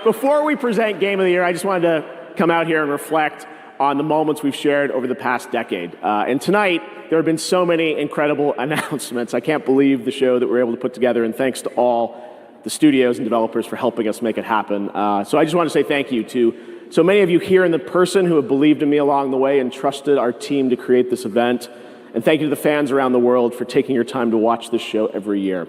before we present Game of the Year, I just wanted to come out here and reflect on the moments we've shared over the past decade. And tonight, there have been so many incredible announcements. I can't believe the show that we're able to put together, and thanks to all the studios and developers for helping us make it happen. So I just want to say thank you to so many of you here in the person who have believed in me along the way and trusted our team to create this event. And thank you to the fans around the world for taking your time to watch this show every year.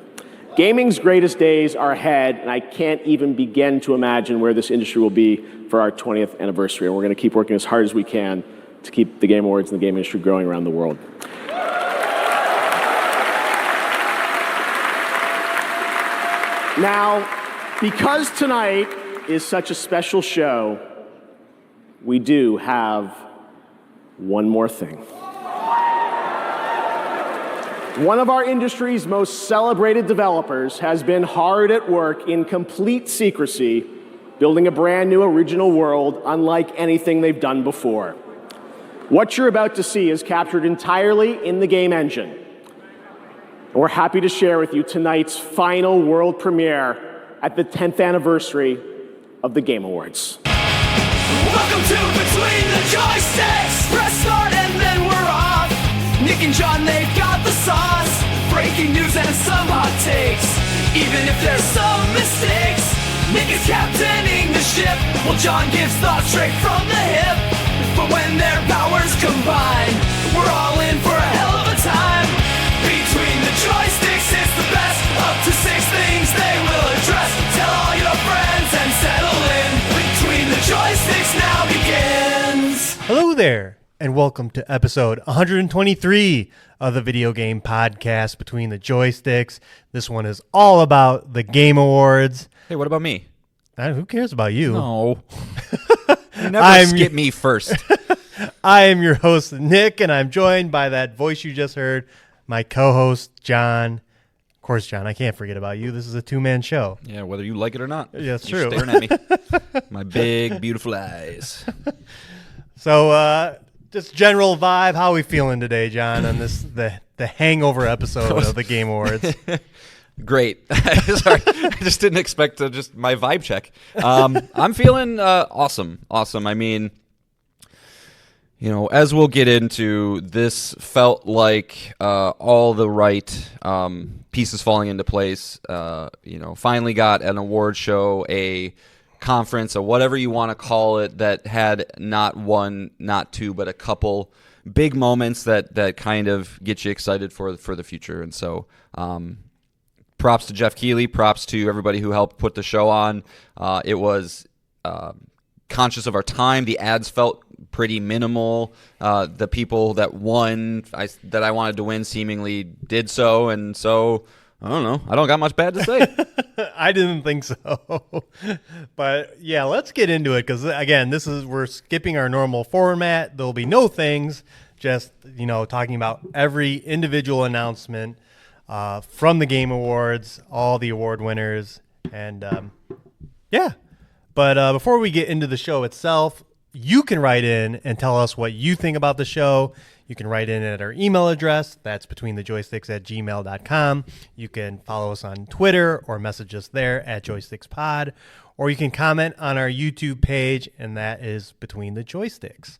Gaming's greatest days are ahead, and I can't even begin to imagine where this industry will be for our 20th anniversary. And we're going to keep working as hard as we can to keep the Game Awards and the game industry growing around the world. Now, because tonight is such a special show, we do have one more thing. One of our industry's most celebrated developers has been hard at work in complete secrecy, building a brand new original world unlike anything they've done before. What you're about to see is captured entirely in the game engine. And we're happy to share with you tonight's final world premiere at the 10th anniversary of the Game Awards. Welcome to Between the Joysticks. Press start and then we're off. Nick and John, they've got the sauce. Breaking news and some hot takes. Even if there's some mistakes, Nick is captaining the ship, while John gives thoughts straight from the hip. But when their powers combine, we're all in for a hell of a time. Between the Joysticks, it's the best. Up to 6 things they will address. Tell all your friends and settle in. Between the Joysticks now begins. Hello there, and welcome to episode 123 of the video game podcast Between the Joysticks. This one is all about the Game Awards. Hey, what about me? Who cares about you? No. You never skip me first. I am your host, Nick, and I'm joined by that voice you just heard, my co-host, John. Of course, John, I can't forget about you. This is a two-man show. Yeah, whether you like it or not. Yeah, that's You're true. Staring at me. My big, beautiful eyes. So, just general vibe. How are we feeling today, John, on the hangover episode of the Game Awards? Great. Sorry, I just didn't expect just my vibe check. I'm feeling awesome. I mean, you know, as we'll get into, this felt like all the right pieces falling into place. You know, finally got an award show, a conference, or whatever you want to call it, that had not one, not two, but a couple big moments that kind of get you excited for the future. And so, props to Jeff Keighley, props to everybody who helped put the show on. It was conscious of our time. The ads felt pretty minimal. The people that won, that I wanted to win, seemingly did so, and so I don't know. I don't got much bad to say. I didn't think so. But yeah, let's get into it, because again, we're skipping our normal format. There'll be no things, just, you know, talking about every individual announcement from the Game Awards, all the award winners, and yeah. But before we get into the show itself, you can write in and tell us what you think about the show. You can write in at our email address. That's betweenthejoysticks@gmail.com. You can follow us on Twitter or message us there at JoysticksPod. Or you can comment on our YouTube page, and that is Between the Joysticks.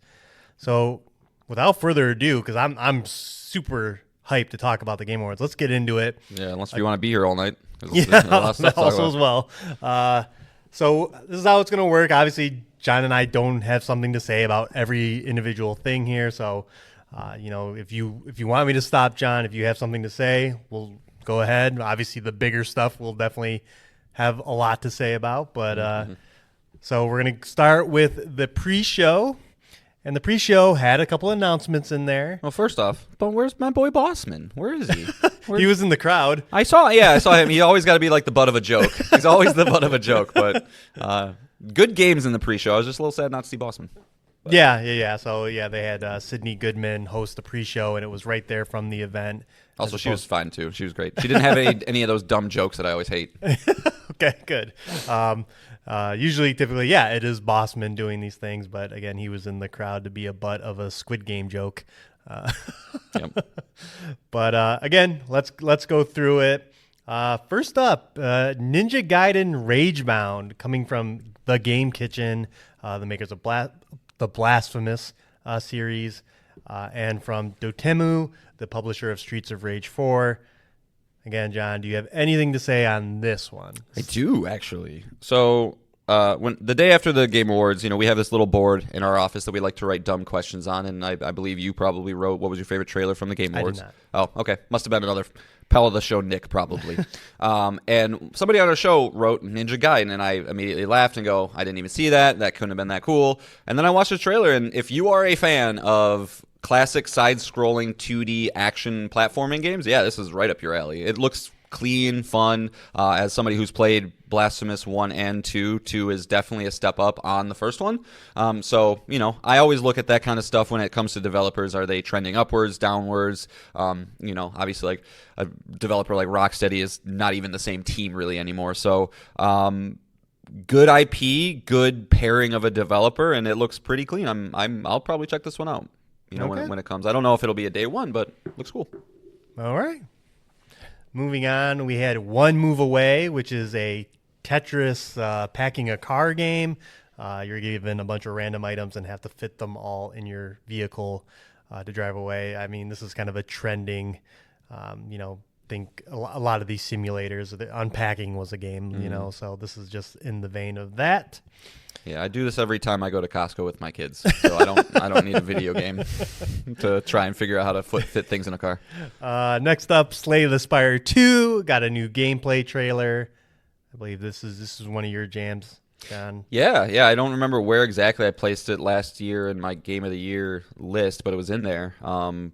So without further ado, because I'm super hyped to talk about the Game Awards, let's get into it. Yeah, unless you want to be here all night. Yeah, also as well. So this is how it's going to work. Obviously, John and I don't have something to say about every individual thing here. So, you know, if you want me to stop, John, if you have something to say, we'll go ahead. Obviously, the bigger stuff we'll definitely have a lot to say about. But so we're going to start with the pre-show. And the pre-show had a couple announcements in there. Well, first off, but where's my boy Bossman? Where is he? He was in the crowd. I saw him. He always got to be like the butt of a joke. He's always the butt of a joke. But good games in the pre-show. I was just a little sad not to see Bossman. But. Yeah. So, yeah, they had Sydney Goodman host the pre-show, and it was right there from the event. Also, she was fine, too. She was great. She didn't have any of those dumb jokes that I always hate. Okay, good. Typically, it is Bossman doing these things, but again, he was in the crowd to be a butt of a Squid Game joke. Yep. But again, let's go through it. First up, Ninja Gaiden Ragebound, coming from The Game Kitchen, the makers of the Blasphemous series, and from Dotemu, the publisher of Streets of Rage 4. Again, John, do you have anything to say on this one? I do, actually. So when the day after the Game Awards, we have this little board in our office that we like to write dumb questions on, and I believe you probably wrote, what was your favorite trailer from the Game Awards? I did not. Oh, okay. Must have been another pal of the show, Nick, probably. And somebody on our show wrote Ninja Gaiden, and I immediately laughed and go, I didn't even see that. That couldn't have been that cool. And then I watched the trailer, and if you are a fan of classic side-scrolling 2D action platforming games, yeah, this is right up your alley. It looks clean, fun. As somebody who's played Blasphemous 1 and 2, 2 is definitely a step up on the first one. So, I always look at that kind of stuff when it comes to developers. Are they trending upwards, downwards? Obviously, like a developer like Rocksteady is not even the same team really anymore. So, good IP, good pairing of a developer, and it looks pretty clean. I'll probably check this one out. When it comes. I don't know if it'll be a day one, but it looks cool. All right. Moving on, we had One Move Away, which is a Tetris packing a car game. You're given a bunch of random items and have to fit them all in your vehicle to drive away. I mean, this is kind of a trending, think a lot of these simulators. The unpacking was a game, so this is just in the vein of that. Yeah, I do this every time I go to Costco with my kids, so I don't need a video game to try and figure out how to fit things in a car. Next up, Slay the Spire 2 got a new gameplay trailer. I believe this is one of your jams, John. Yeah. I don't remember where exactly I placed it last year in my Game of the Year list, but it was in there.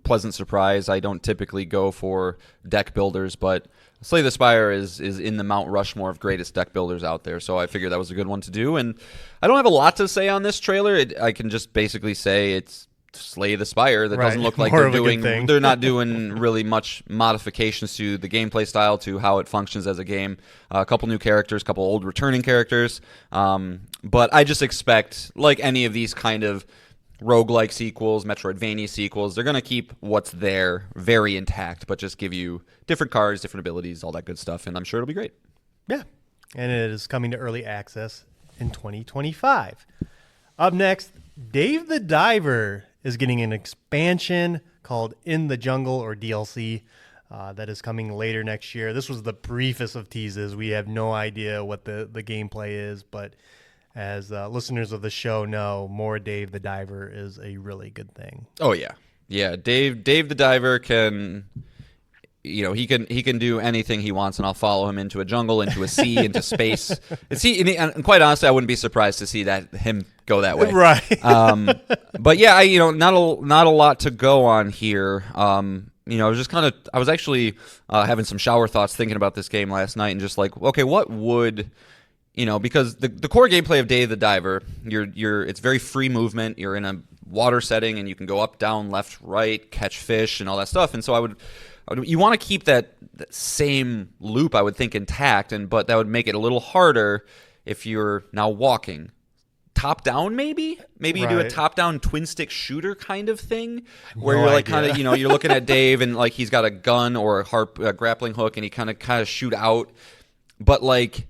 Pleasant surprise. I don't typically go for deck builders, but Slay the Spire is in the Mount Rushmore of greatest deck builders out there, so I figured that was a good one to do. And I don't have a lot to say on this trailer. I can just basically say it's Slay the Spire. That doesn't look like they're not doing really much modifications to the gameplay style, to how it functions as a game. A couple new characters, a couple old returning characters. But I just expect, like any of these kind of roguelike sequels, Metroidvania sequels, they're going to keep what's there very intact, but just give you different cards, different abilities, all that good stuff, and I'm sure it'll be great. Yeah, and it is coming to early access in 2025. Up next, Dave the Diver is getting an expansion called In the Jungle, or DLC, that is coming later next year. This was the briefest of teases. We have no idea what the gameplay is, but as listeners of the show know, more Dave the Diver is a really good thing. Oh yeah. Dave the Diver can, he can do anything he wants, and I'll follow him into a jungle, into a sea, into space. And quite honestly, I wouldn't be surprised to see him go that way. Right. But yeah, not a lot to go on here. I was actually having some shower thoughts thinking about this game last night, and just like, okay, what would, because the core gameplay of Dave the Diver, it's very free movement. You're in a water setting, and you can go up, down, left, right, catch fish, and all that stuff. And so you want to keep that same loop, I would think, intact, but that would make it a little harder if you're now walking. Top down, maybe you do a top down twin stick shooter kind of thing, where you're like kind of you're looking at Dave, and like he's got a gun or a grappling hook, and he kind of shoot out, but like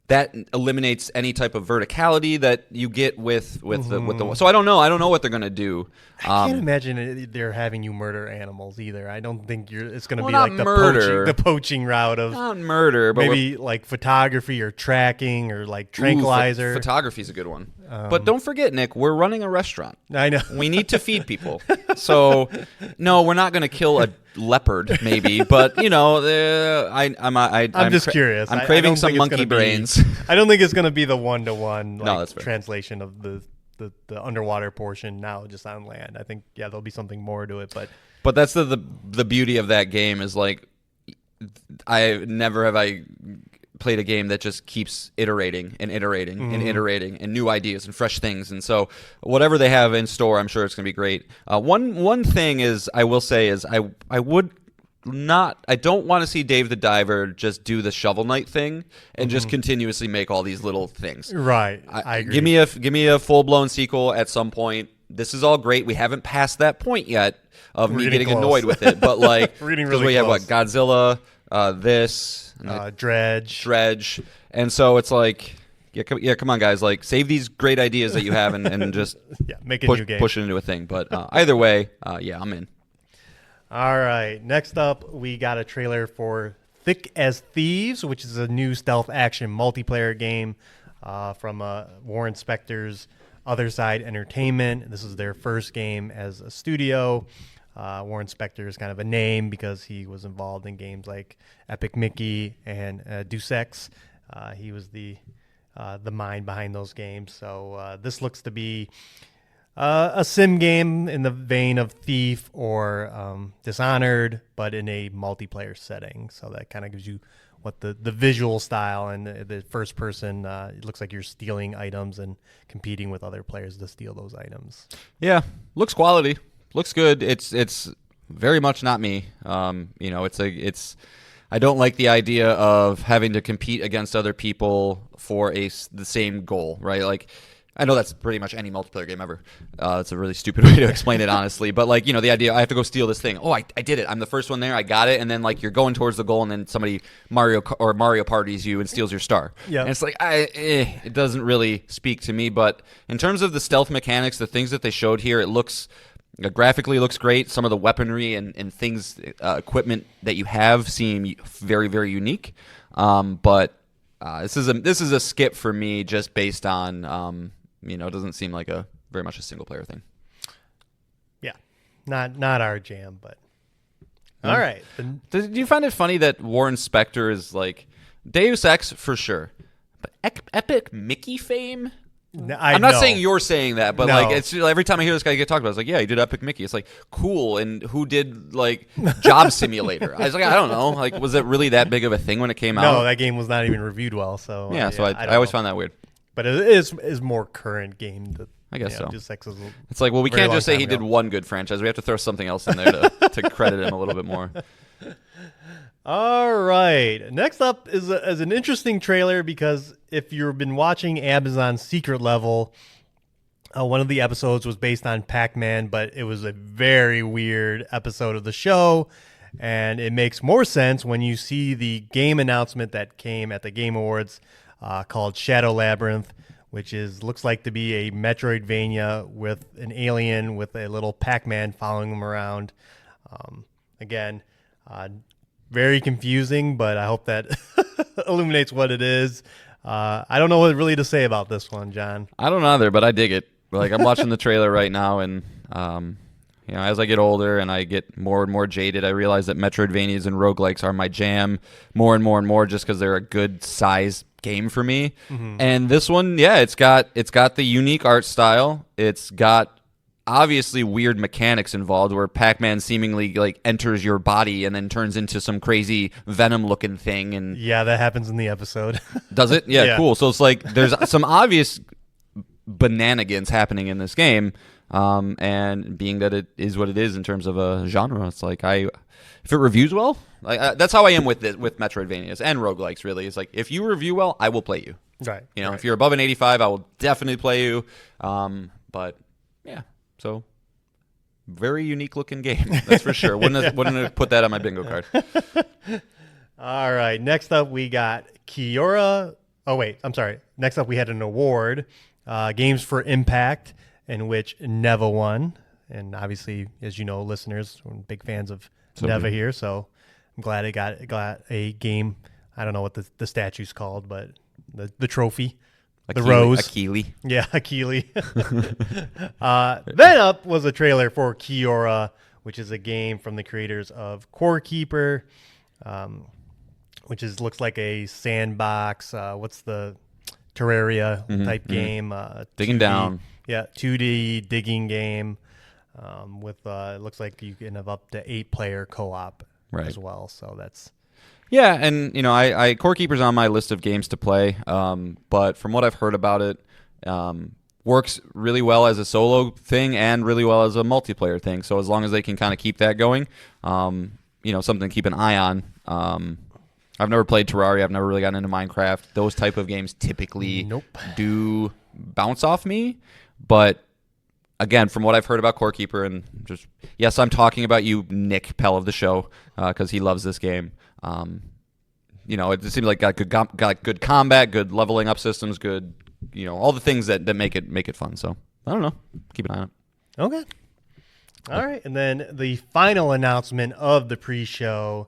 that eliminates any type of verticality that you get with the. So I don't know what they're gonna do. I can't imagine they're having you murder animals either. I don't think it's going to be not like murder. the poaching route of Not murder, but maybe like photography or tracking or like tranquilizer. Photography is a good one. But don't forget, Nick, we're running a restaurant. I know. We need to feed people. So, no, we're not going to kill a leopard, maybe. But, I'm just curious. I'm craving some monkey brains. I don't think it's going to be the one-to-one that's fair. translation of the underwater portion now just on land. I think, there'll be something more to it. But that's the beauty of that game is, like, I never have played a game that just keeps iterating and iterating and iterating and new ideas and fresh things. And so whatever they have in store, I'm sure it's going to be great. One thing is, I will say, is I don't want to see Dave the Diver just do the Shovel Knight thing and just continuously make all these little things. Right. I agree. Give me a full-blown sequel at some point. This is all great. We haven't passed that point yet of me getting annoyed with it. But like, we're getting really we have Godzilla, this, Dredge. And so it's like, come on, guys, like save these great ideas that you have and just make a new game. Push it into a thing. But either way, I'm in. All right. Next up, we got a trailer for Thick as Thieves, which is a new stealth action multiplayer game from Warren Spector's Other Side Entertainment. This is their first game as a studio. Warren Spector is kind of a name because he was involved in games like Epic Mickey and Deus Ex. He was the mind behind those games. So this looks to be a sim game in the vein of Thief or Dishonored, but in a multiplayer setting. So that kind of gives you what the visual style and the first person. It looks like you're stealing items and competing with other players to steal those items. Yeah, looks quality, looks good. It's very much not me. It's. I don't like the idea of having to compete against other people for the same goal, right? Like, I know that's pretty much any multiplayer game ever. It's a really stupid way to explain it, honestly. But, like, the idea, I have to go steal this thing. Oh, I did it. I'm the first one there. I got it. And then, like, you're going towards the goal, and then somebody Mario parties you and steals your star. Yeah. And it's like, it doesn't really speak to me. But in terms of the stealth mechanics, the things that they showed here, it looks... graphically looks great. Some of the weaponry and things, equipment that you have seem very, very unique. But this is a skip for me just based on, it doesn't seem like very much a single player thing. Yeah, not our jam, but all right. Do you find it funny that Warren Spector is like Deus Ex for sure, but Epic Mickey fame? I'm not saying you're saying that, but like it's every time I hear this guy get talked about, it's like, yeah, he did Epic Mickey. It's like, cool. And who did like Job Simulator? I was like, I don't know. Like, was it really that big of a thing when it came out? No, that game was not even reviewed well. So yeah, so I always found that weird. But it is more current game. I guess so. Deus Ex is it's like, well, we can't just say he did one good franchise. We have to throw something else in there to credit him a little bit more. All right. Next up is an interesting trailer because if you've been watching Amazon's Secret Level, one of the episodes was based on Pac-Man, but it was a very weird episode of the show. And it makes more sense when you see the game announcement that came at the Game Awards called Shadow Labyrinth, which looks like to be a Metroidvania with an alien with a little Pac-Man following him around. Very confusing, but I hope that illuminates what it is. I don't know what really to say about this one, John. I don't either, but I dig it. Like, I'm watching the trailer right now, and as I get older and I get more and more jaded, I realize that Metroidvanias and roguelikes are my jam more and more and more, just because they're a good size game for me. Mm-hmm. And this one, it's got the unique art style. It's got obviously weird mechanics involved where Pac-Man seemingly like enters your body and then turns into some crazy Venom looking thing. And yeah, that happens in the episode. Does it? Yeah, cool. So it's like there's some obvious bananigans happening in this game. And being that it is what it is in terms of a genre, it's like if it reviews well, that's how I am with Metroidvanias and roguelikes, really. It's like, if you review well, I will play you. Right. If you're above an 85, I will definitely play you. But yeah. So, very unique looking game, that's for sure. Wouldn't put that on my bingo card. All right. Next up, we got Kiora. Oh, wait. I'm sorry. Next up, we had an award, Games for Impact, in which Neva won. And obviously, as you know, listeners, we're big fans of Neva here. So, I'm glad it got a game. I don't know what the statue's called, but the trophy. The rose. Akili. Yeah, Akili. Then up was a trailer for Kiora, which is a game from the creators of Core Keeper, which looks like a sandbox. What's the Terraria type game? Digging down. Yeah, 2D digging game with it looks like you can have up to 8-player co-op as well. So that's... Yeah, and I Core Keeper's on my list of games to play, but from what I've heard about it, works really well as a solo thing and really well as a multiplayer thing. So as long as they can kind of keep that going, something to keep an eye on. I've never played Terraria. I've never really gotten into Minecraft. Those type of games typically do bounce off me, but again, from what I've heard about Core Keeper, and just yes, I'm talking about you, Nick Pell of the show, because he loves this game. it seems like got good combat, good leveling up systems, good, all the things that make it fun. So I don't know. Keep an eye on it. Okay. All right. And then the final announcement of the pre-show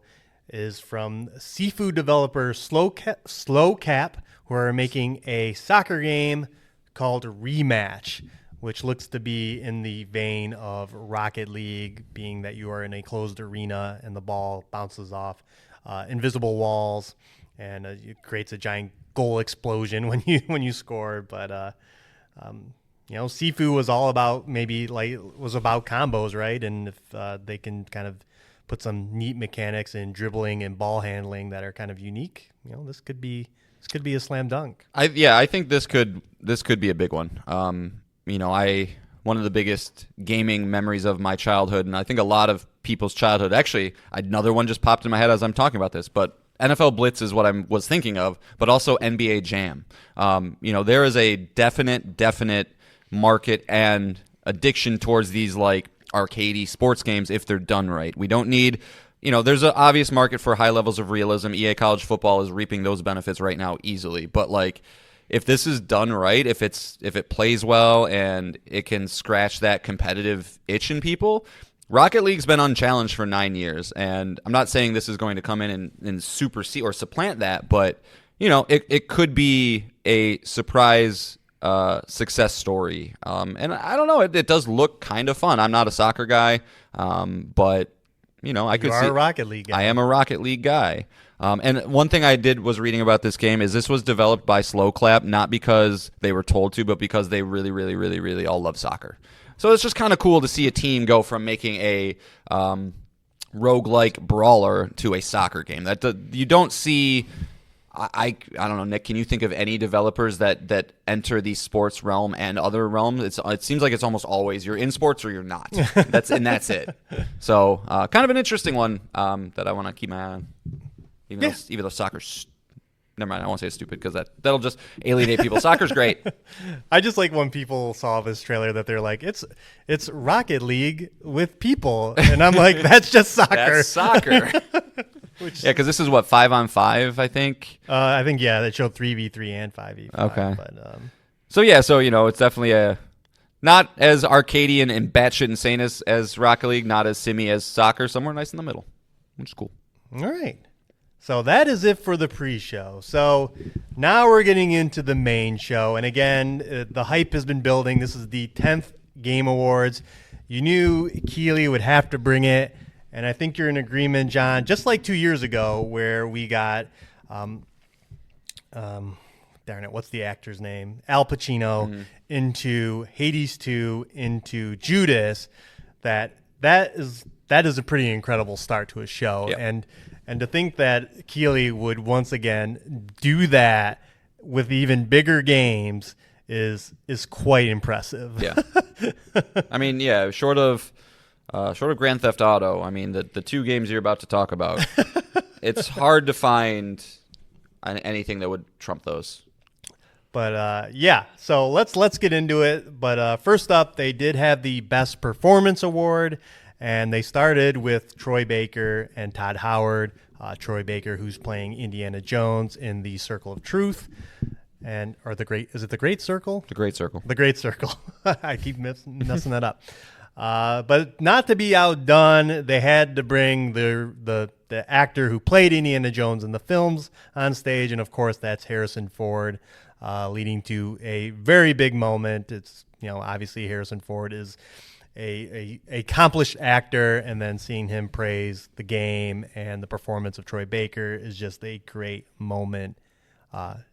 is from seafood developer Slow Cap, who are making a soccer game called Rematch, which looks to be in the vein of Rocket League, being that you are in a closed arena and the ball bounces off invisible walls, and it creates a giant goal explosion when you score. But Sifu was all about was about combos, right? And if they can kind of put some neat mechanics in dribbling and ball handling that are kind of unique, this could be a slam dunk. I think this could be a big one. One of the biggest gaming memories of my childhood, and I think a lot of people's childhood. Actually, another one just popped in my head as I'm talking about this, but NFL Blitz is what I was thinking of, but also NBA Jam. There is a definite market and addiction towards these like arcadey sports games if they're done right. We don't need, there's an obvious market for high levels of realism. EA College Football is reaping those benefits right now easily, but like if this is done right, if it plays well and it can scratch that competitive itch in people. Rocket League's been unchallenged for 9 years, and I'm not saying this is going to come in and supersede or supplant that, but it could be a surprise success story. And I don't know, it does look kind of fun. I'm not a soccer guy, but I could see. You are a Rocket League guy. I am a Rocket League guy. And one thing I was reading about this game is this was developed by Slow Clap, not because they were told to, but because they really, really, really, really all love soccer. So it's just kind of cool to see a team go from making a roguelike brawler to a soccer game. That you don't see. I don't know, Nick. Can you think of any developers that enter the sports realm and other realms? It seems like it's almost always you're in sports or you're not. That's it. So kind of an interesting one that I want to keep my eye on. Even though soccer's. Never mind, I won't say it's stupid because that'll just alienate people. Soccer's great. I just like when people saw this trailer that they're like, it's Rocket League with people. And I'm like, that's just soccer. That's soccer. Yeah, because this is what, 5-on-5, I think? I think, yeah, they showed 3v3 and 5v5. Okay. But, so it's definitely not as Arcadian and batshit insane as Rocket League, not as simmy as soccer, somewhere nice in the middle, which is cool. All right. So that is it for the pre-show. So now we're getting into the main show. And again, the hype has been building. This is the 10th Game Awards. You knew Keighley would have to bring it. And I think you're in agreement, John, just like 2 years ago where we got, darn it, what's the actor's name? Al Pacino into Hades 2, into Judas. That is a pretty incredible start to a show. Yep. And to think that Keighley would once again do that with even bigger games is quite impressive. Yeah. I mean, yeah, short of Grand Theft Auto, I mean, the two games you're about to talk about, it's hard to find anything that would trump those. But so let's get into it. But first up, they did have the Best Performance Award. And they started with Troy Baker and Todd Howard. Troy Baker, who's playing Indiana Jones in The Circle of Truth, is it The Great Circle? The Great Circle. The Great Circle. I keep messing that up. But not to be outdone, they had to bring the actor who played Indiana Jones in the films on stage, and of course that's Harrison Ford, leading to a very big moment. It's obviously Harrison Ford is a accomplished actor, and then seeing him praise the game and the performance of Troy Baker is just a great moment.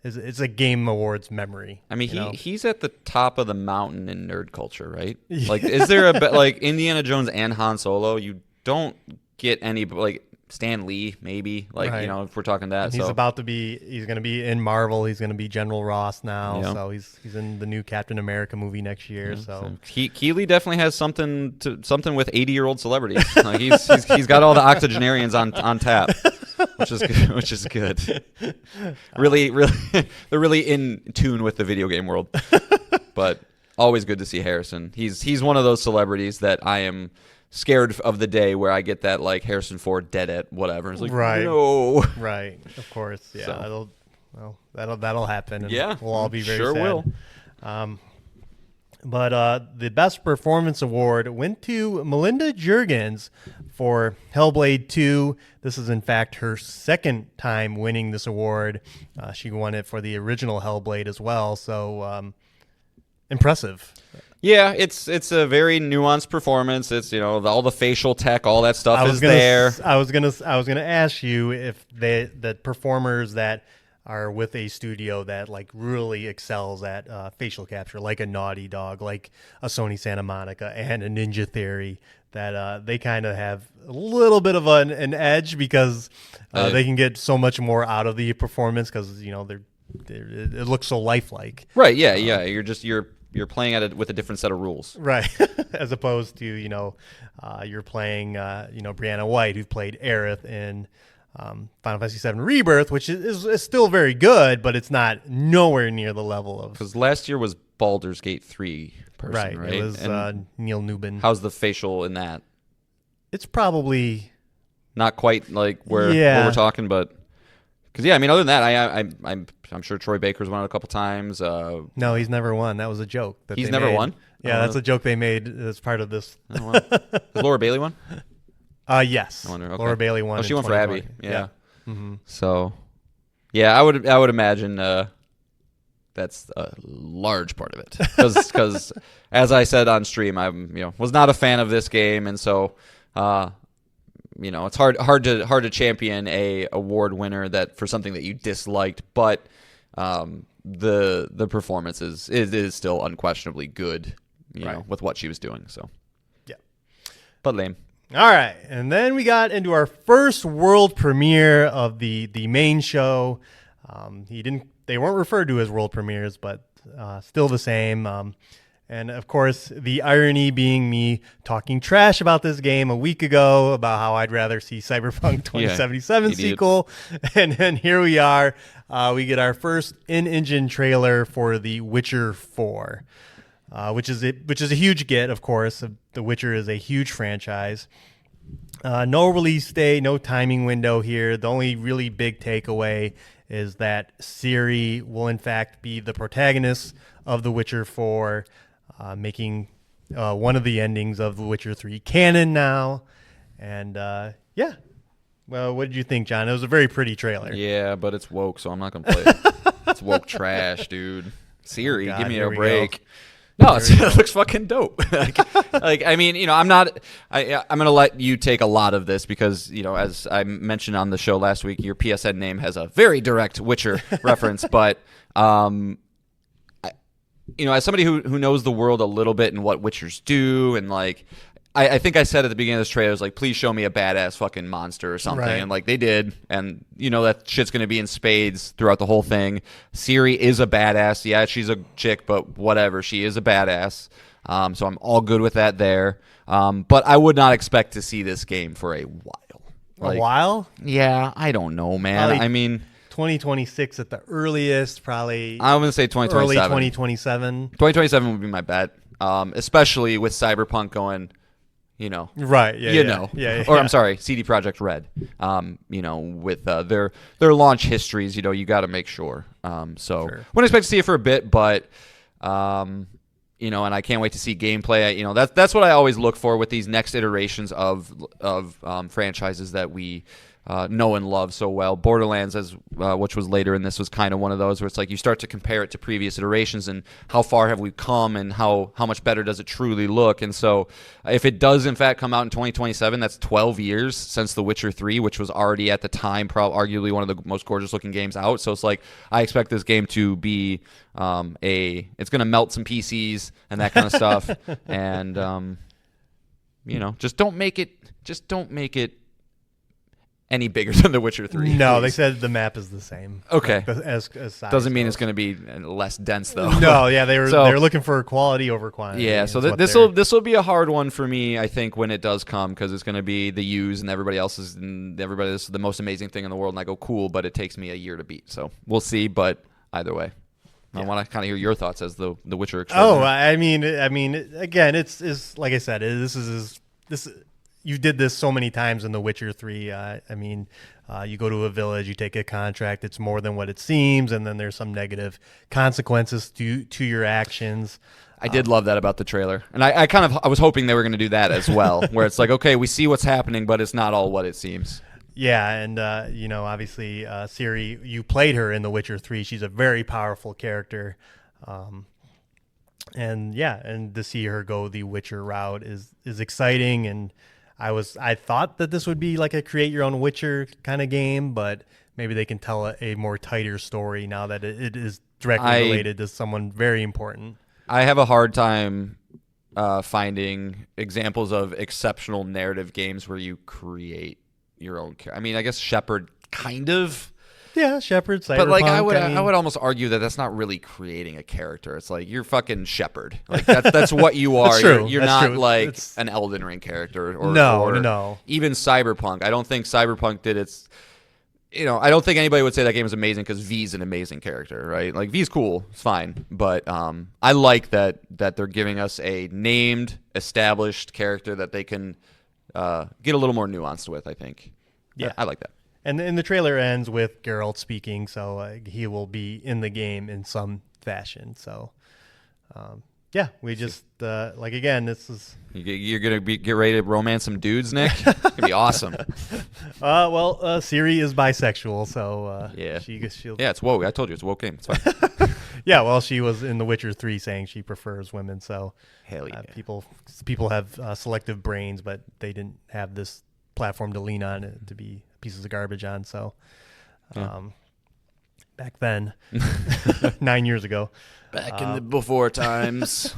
It's a Game Awards memory. I mean, he's at the top of the mountain in nerd culture, right? Like, is there like Indiana Jones and Han Solo? You don't get any like Stan Lee, maybe, like, right. If we're talking that. And he's going to be in Marvel. He's going to be General Ross now. Yep. So he's in the new Captain America movie next year. Yeah, so Keighley definitely has something with 80-year-old celebrities. Like he's got all the octogenarians on tap, which is good. Really, they're really in tune with the video game world. But always good to see Harrison. He's one of those celebrities that I am scared of the day where I get that like Harrison Ford dead at whatever. It's like Right. no. Right. Of course. Yeah. So. That'll happen. And Yeah, we'll all be very sure sad. will. But the Best Performance Award went to Melinda Juergens for Hellblade 2. This is, in fact, her second time winning this award. She won it for the original Hellblade as well, so impressive. Yeah, it's a very nuanced performance. It's all the facial tech, all that stuff is there. I was gonna ask you if the performers that are with a studio that like really excels at facial capture, like a Naughty Dog, like a Sony Santa Monica and a Ninja Theory, that they kind of have a little bit of an edge because they can get so much more out of the performance because it looks so lifelike. Right? Yeah, yeah. You're playing at it with a different set of rules. Right, as opposed to you're playing Brianna White, who played Aerith in Final Fantasy VII Rebirth, which is still very good, but it's not nowhere near the level of. Because last year was Baldur's Gate 3 person, right? It was Neil Newbin. How's the facial in that? It's probably not quite like where we're talking, but because other than that, I'm sure Troy Baker's won it a couple times. No, he's never won. That was a joke. He's never won. Yeah, that's a joke they made as part of this. Has Laura Bailey won? Yes. I wonder, okay. Laura Bailey won. Oh, she won for Abby. Yeah. Yeah. Mm-hmm. So, yeah, I would imagine that's a large part of it because as I said on stream, I was not a fan of this game, and so it's hard to champion a award winner that for something that you disliked, but the performance is still unquestionably good, with what she was doing. So, yeah, but lame. All right, and then we got into our first world premiere of the main show. They weren't referred to as world premieres, but still the same. And of course, the irony being me talking trash about this game a week ago about how I'd rather see Cyberpunk 2077 sequel, and then here we are. We get our first in-engine trailer for The Witcher 4. Which is a huge get, of course. The Witcher is a huge franchise. No release date, no timing window here. The only really big takeaway is that Ciri will in fact be the protagonist of The Witcher 4, making one of the endings of The Witcher 3 canon now. And yeah. Well, what did you think, John? It was a very pretty trailer. Yeah, but it's woke, so I'm not going to play it. It's woke trash, dude. Ciri, give me a break. No, it looks fucking dope. I'm not. I'm gonna let you take a lot of this because as I mentioned on the show last week, your PSN name has a very direct Witcher reference. But as somebody who knows the world a little bit and what Witchers do, and I think I said at the beginning of this trailer, I was like, please show me a badass fucking monster or something. Right. And they did. And that shit's going to be in spades throughout the whole thing. Ciri is a badass. Yeah, she's a chick, but whatever. She is a badass. So I'm all good with that there. But I would not expect to see this game for a while. A while? Yeah, I don't know, man. Probably 2026 at the earliest, probably. I'm going to say 2027. Early 2027. 2027 would be my bet. Especially with Cyberpunk going... right? Yeah. Or I'm sorry, CD Projekt Red. With their launch histories, you got to make sure. Sure. Wouldn't expect to see it for a bit, but and I can't wait to see gameplay. That's what I always look for with these next iterations of franchises that we know and love so well. Borderlands, which was later in this, was kind of one of those where it's like you start to compare it to previous iterations and how far have we come and how much better does it truly look. And so if it does in fact come out in 2027, that's 12 years since The Witcher 3, which was already at the time arguably one of the most gorgeous looking games out. So it's like I expect this game to be it's going to melt some PCs and that kind of stuff. And just don't make it any bigger than The Witcher 3. No, please. They said the map is the same. Okay. As size doesn't mean goes. it's going to be less dense though. No, yeah, they were looking for quality over quantity. Yeah, so this will be a hard one for me, I think, when it does come, because it's going to be the U's and this is the most amazing thing in the world, and I go cool, but it takes me a year to beat. So we'll see, but either way. I want to kind of hear your thoughts as the Witcher extraordinaire. I mean, again, it's like I said, this is his this you did this so many times in The Witcher 3. You go to a village, you take a contract, it's more than what it seems, and then there's some negative consequences to your actions. I did love that about the trailer, and I was hoping they were going to do that as well, where it's like, okay, we see what's happening, but it's not all what it seems. Yeah, and obviously, Ciri, you played her in The Witcher 3. She's a very powerful character, and to see her go the Witcher route is exciting. And I thought that this would be like a create your own Witcher kind of game, but maybe they can tell a more tighter story now that it is directly related to someone very important. I have a hard time finding examples of exceptional narrative games where you create your own character. I mean, I guess Shepard kind of. Yeah, Shepard, Cyberpunk. But like, I would almost argue that that's not really creating a character. It's like you're fucking Shepard. Like that's what you are. That's true. You're That's not true. like an Elden Ring character or No. Even Cyberpunk. I don't think Cyberpunk did its. I don't think anybody would say that game is amazing because V's an amazing character, right? Like V's cool, it's fine, but I like that they're giving us a named, established character that they can get a little more nuanced with. I think. Yeah, I like that. And the trailer ends with Geralt speaking, so he will be in the game in some fashion. So, we just again, this is. You're gonna get ready to romance some dudes, Nick. It's gonna be awesome. Ciri is bisexual, so yeah, she'll. Yeah, it's woke. I told you it's a woke game. It's fine. Yeah, well, she was in The Witcher 3 saying she prefers women. So hell yeah, people have selective brains, but they didn't have this platform to lean on to be pieces of garbage on. So back then, 9 years ago, back in the before times.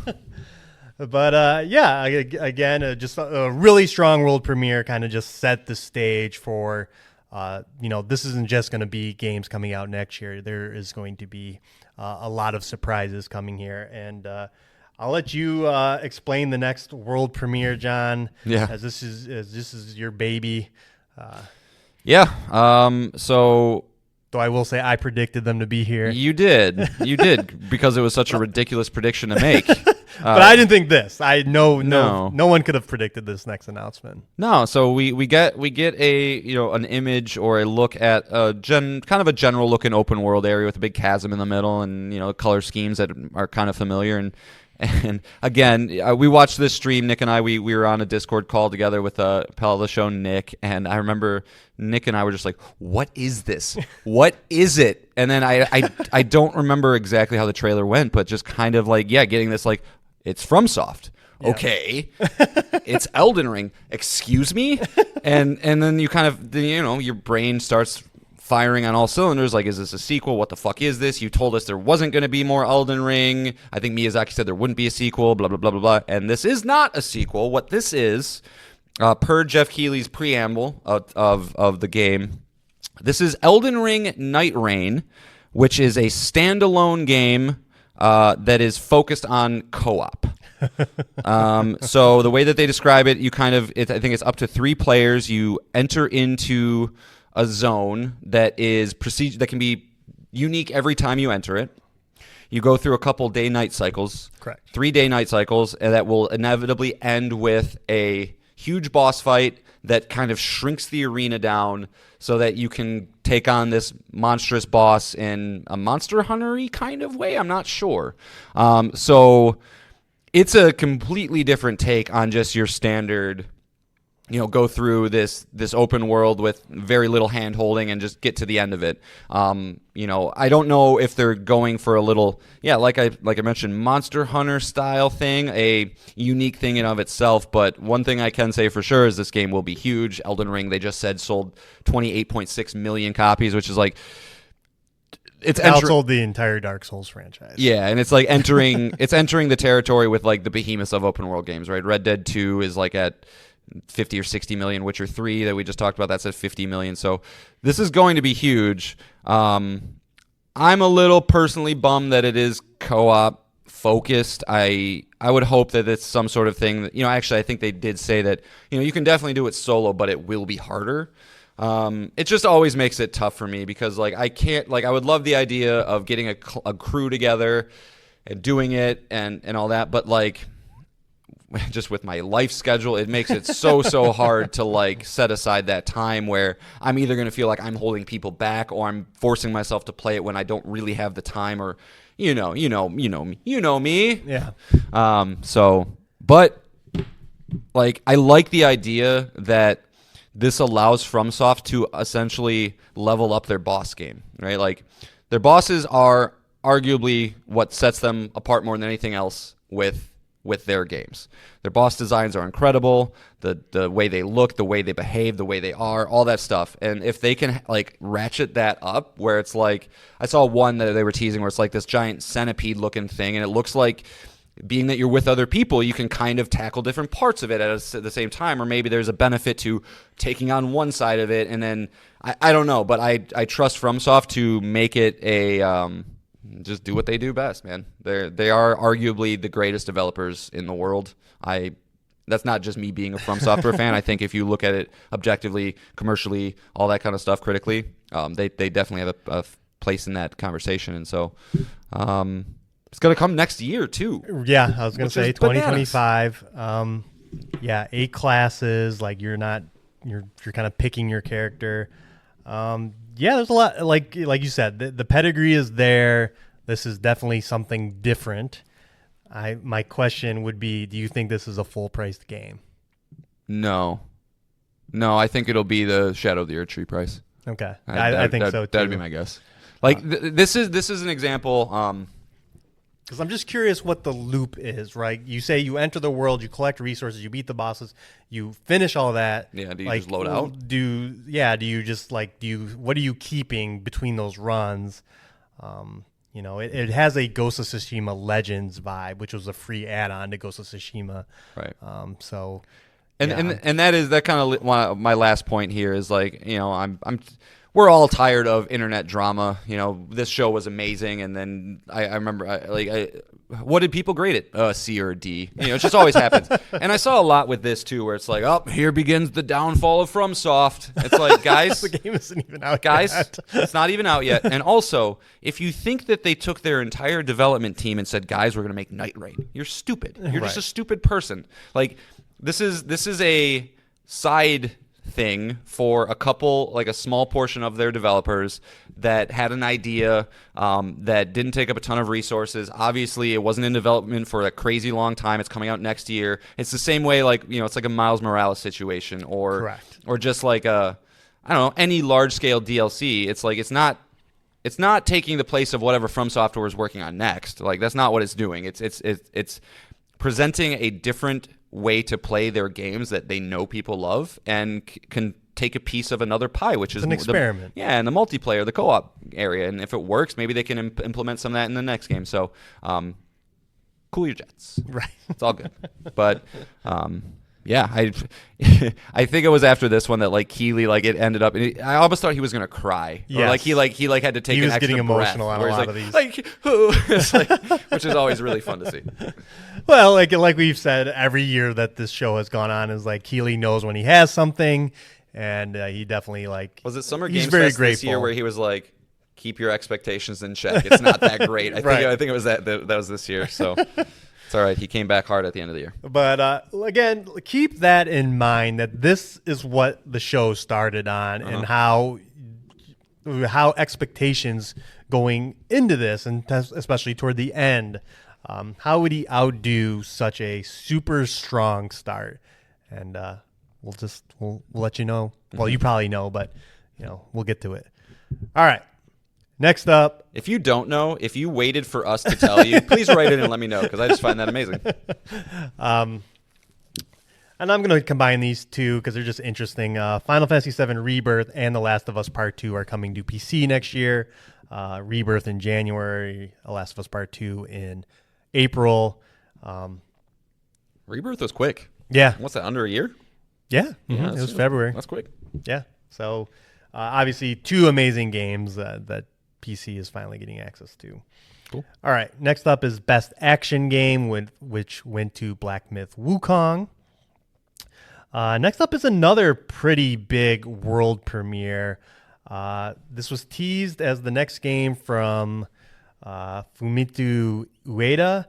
But again, just a really strong world premiere, kind of just set the stage for this isn't just going to be games coming out next year. There is going to be a lot of surprises coming here, and I'll let you explain the next world premiere, John. Yeah, as this is your baby. So. Though I will say I predicted them to be here. You did, because it was such a ridiculous prediction to make. But I didn't think this. No one could have predicted this next announcement. No, so we get an image or a look at kind of a general looking open world area with a big chasm in the middle, and color schemes that are kind of familiar. And again, we watched this stream. Nick and I, we were on a Discord call together with pal of the show, Nick, and I remember Nick and I were just like, "What is this? What is it?" And then I don't remember exactly how the trailer went, but just kind of like, getting this like, it's FromSoft. Yeah. Okay, it's Elden Ring. Excuse me, and then you kind of your brain starts firing on all cylinders, like, is this a sequel? What the fuck is this? You told us there wasn't going to be more Elden Ring. I think Miyazaki said there wouldn't be a sequel, blah, blah, blah, blah, blah. And this is not a sequel. What this is, per Jeff Keighley's preamble of the game, this is Elden Ring Nightreign, which is a standalone game that is focused on co-op. So the way that they describe it, I think it's up to 3 players. You enter into a zone that can be unique every time you enter it. You go through a couple day-night cycles. Correct. 3 day-night cycles, and that will inevitably end with a huge boss fight that kind of shrinks the arena down so that you can take on this monstrous boss in a Monster Hunter-y kind of way. I'm not sure. So it's a completely different take on just your standard go through this open world with very little hand holding and just get to the end of it. I don't know if they're going for a little, like I mentioned, Monster Hunter style thing, a unique thing in of itself. But one thing I can say for sure is this game will be huge. Elden Ring, they just said, sold 28.6 million copies, which is like, it's outsold the entire Dark Souls franchise. Yeah, and it's like entering the territory with like the behemoths of open world games, right? Red Dead 2 is like at 50 or 60 million. Witcher 3 that we just talked about, that's at 50 million. So this is going to be huge. I'm a little personally bummed that it is co-op focused. I would hope that it's some sort of thing that, actually I think they did say that, you can definitely do it solo, but it will be harder. It just always makes it tough for me because like I can't, like I would love the idea of getting a crew together and doing it and all that, but like just with my life schedule, it makes it so hard to like set aside that time where I'm either going to feel like I'm holding people back or I'm forcing myself to play it when I don't really have the time, or you know me. Yeah. But like I like the idea that this allows FromSoft to essentially level up their boss game, right? Like their bosses are arguably what sets them apart more than anything else with their games. Their boss designs are incredible. The way they look, the way they behave, the way they are, all that stuff. And if they can like ratchet that up where it's like, I saw one that they were teasing where it's like this giant centipede looking thing, and it looks like, being that you're with other people, you can kind of tackle different parts of it at the same time, or maybe there's a benefit to taking on one side of it, and then I don't know, but I trust FromSoft to make it a just do what they do best, man. They are arguably the greatest developers in the world. That's not just me being a From Software fan. I think if you look at it objectively, commercially, all that kind of stuff critically, they definitely have a place in that conversation, and so. It's going to come next year, too. Yeah, I was going to say 2025. Yeah, 8 classes. Like, you're kind of picking your character. Yeah, there's a lot. Like you said, the pedigree is there. This is definitely something different. My question would be, do you think this is a full-priced game? No, I think it'll be the Shadow of the Earth Tree price. Okay, I think so, too. That'd be my guess. Like, this is an example... Because I'm just curious what the loop is, right? You say you enter the world, you collect resources, you beat the bosses, you finish all that. Yeah, do you just load out? What are you keeping between those runs? It has a Ghost of Tsushima Legends vibe, which was a free add-on to Ghost of Tsushima. Right. And that is that kind of my last point here is like, we're all tired of internet drama. This show was amazing, and then I remember, what did people grade it? A C or a D. It just always happens. And I saw a lot with this too, where it's like, oh, here begins the downfall of FromSoft. It's like, guys, the game isn't even out yet. It's not even out yet. And also, if you think that they took their entire development team and said, guys, we're going to make Nightreign, you're stupid. You're just a stupid person. Like, this is a side thing for a couple, like a small portion of their developers that had an idea that didn't take up a ton of resources. Obviously, it wasn't in development for a crazy long time. It's coming out next year. It's the same way, like, it's like a Miles Morales situation, or Correct. Or just like any large scale DLC. It's like it's not taking the place of whatever From Software is working on next. Like, that's not what it's doing. It's presenting a different way to play their games that they know people love and can take a piece of another pie, which is an experiment. And the multiplayer, the co-op area. And if it works, maybe they can implement some of that in the next game. So, cool your jets. Right. It's all good. But, yeah, I think it was after this one that like Keeley, like it ended up. I almost thought he was gonna cry. Yes. Or like he had to take. He an was extra getting emotional breath, on a lot like, of these. It's like, which is always really fun to see. Well, like we've said, every year that this show has gone on is like Keeley knows when he has something, and he definitely Was it Summer he's Games very Fest grateful this year where he was like, keep your expectations in check. It's not that great. I think it was that was this year. So. It's all right. He came back hard at the end of the year. But again, keep that in mind, that this is what the show started on, and how expectations going into this, and especially toward the end, how would he outdo such a super strong start? And we'll let you know. Well, you probably know, but we'll get to it. All right. Next up. If you don't know, if you waited for us to tell you, please write in and let me know, because I just find that amazing. And I'm going to combine these two because they're just interesting. Final Fantasy VII Rebirth and The Last of Us Part 2 are coming to PC next year. Rebirth in January, The Last of Us Part 2 in April. Rebirth was quick. Yeah. What's that, under a year? Yeah. It was February. That's quick. Yeah. So obviously 2 amazing games that PC is finally getting access to. Cool. All right. Next up is Best Action Game, which went to Black Myth Wukong. Next up is another pretty big world premiere. This was teased as the next game from Fumito Ueda,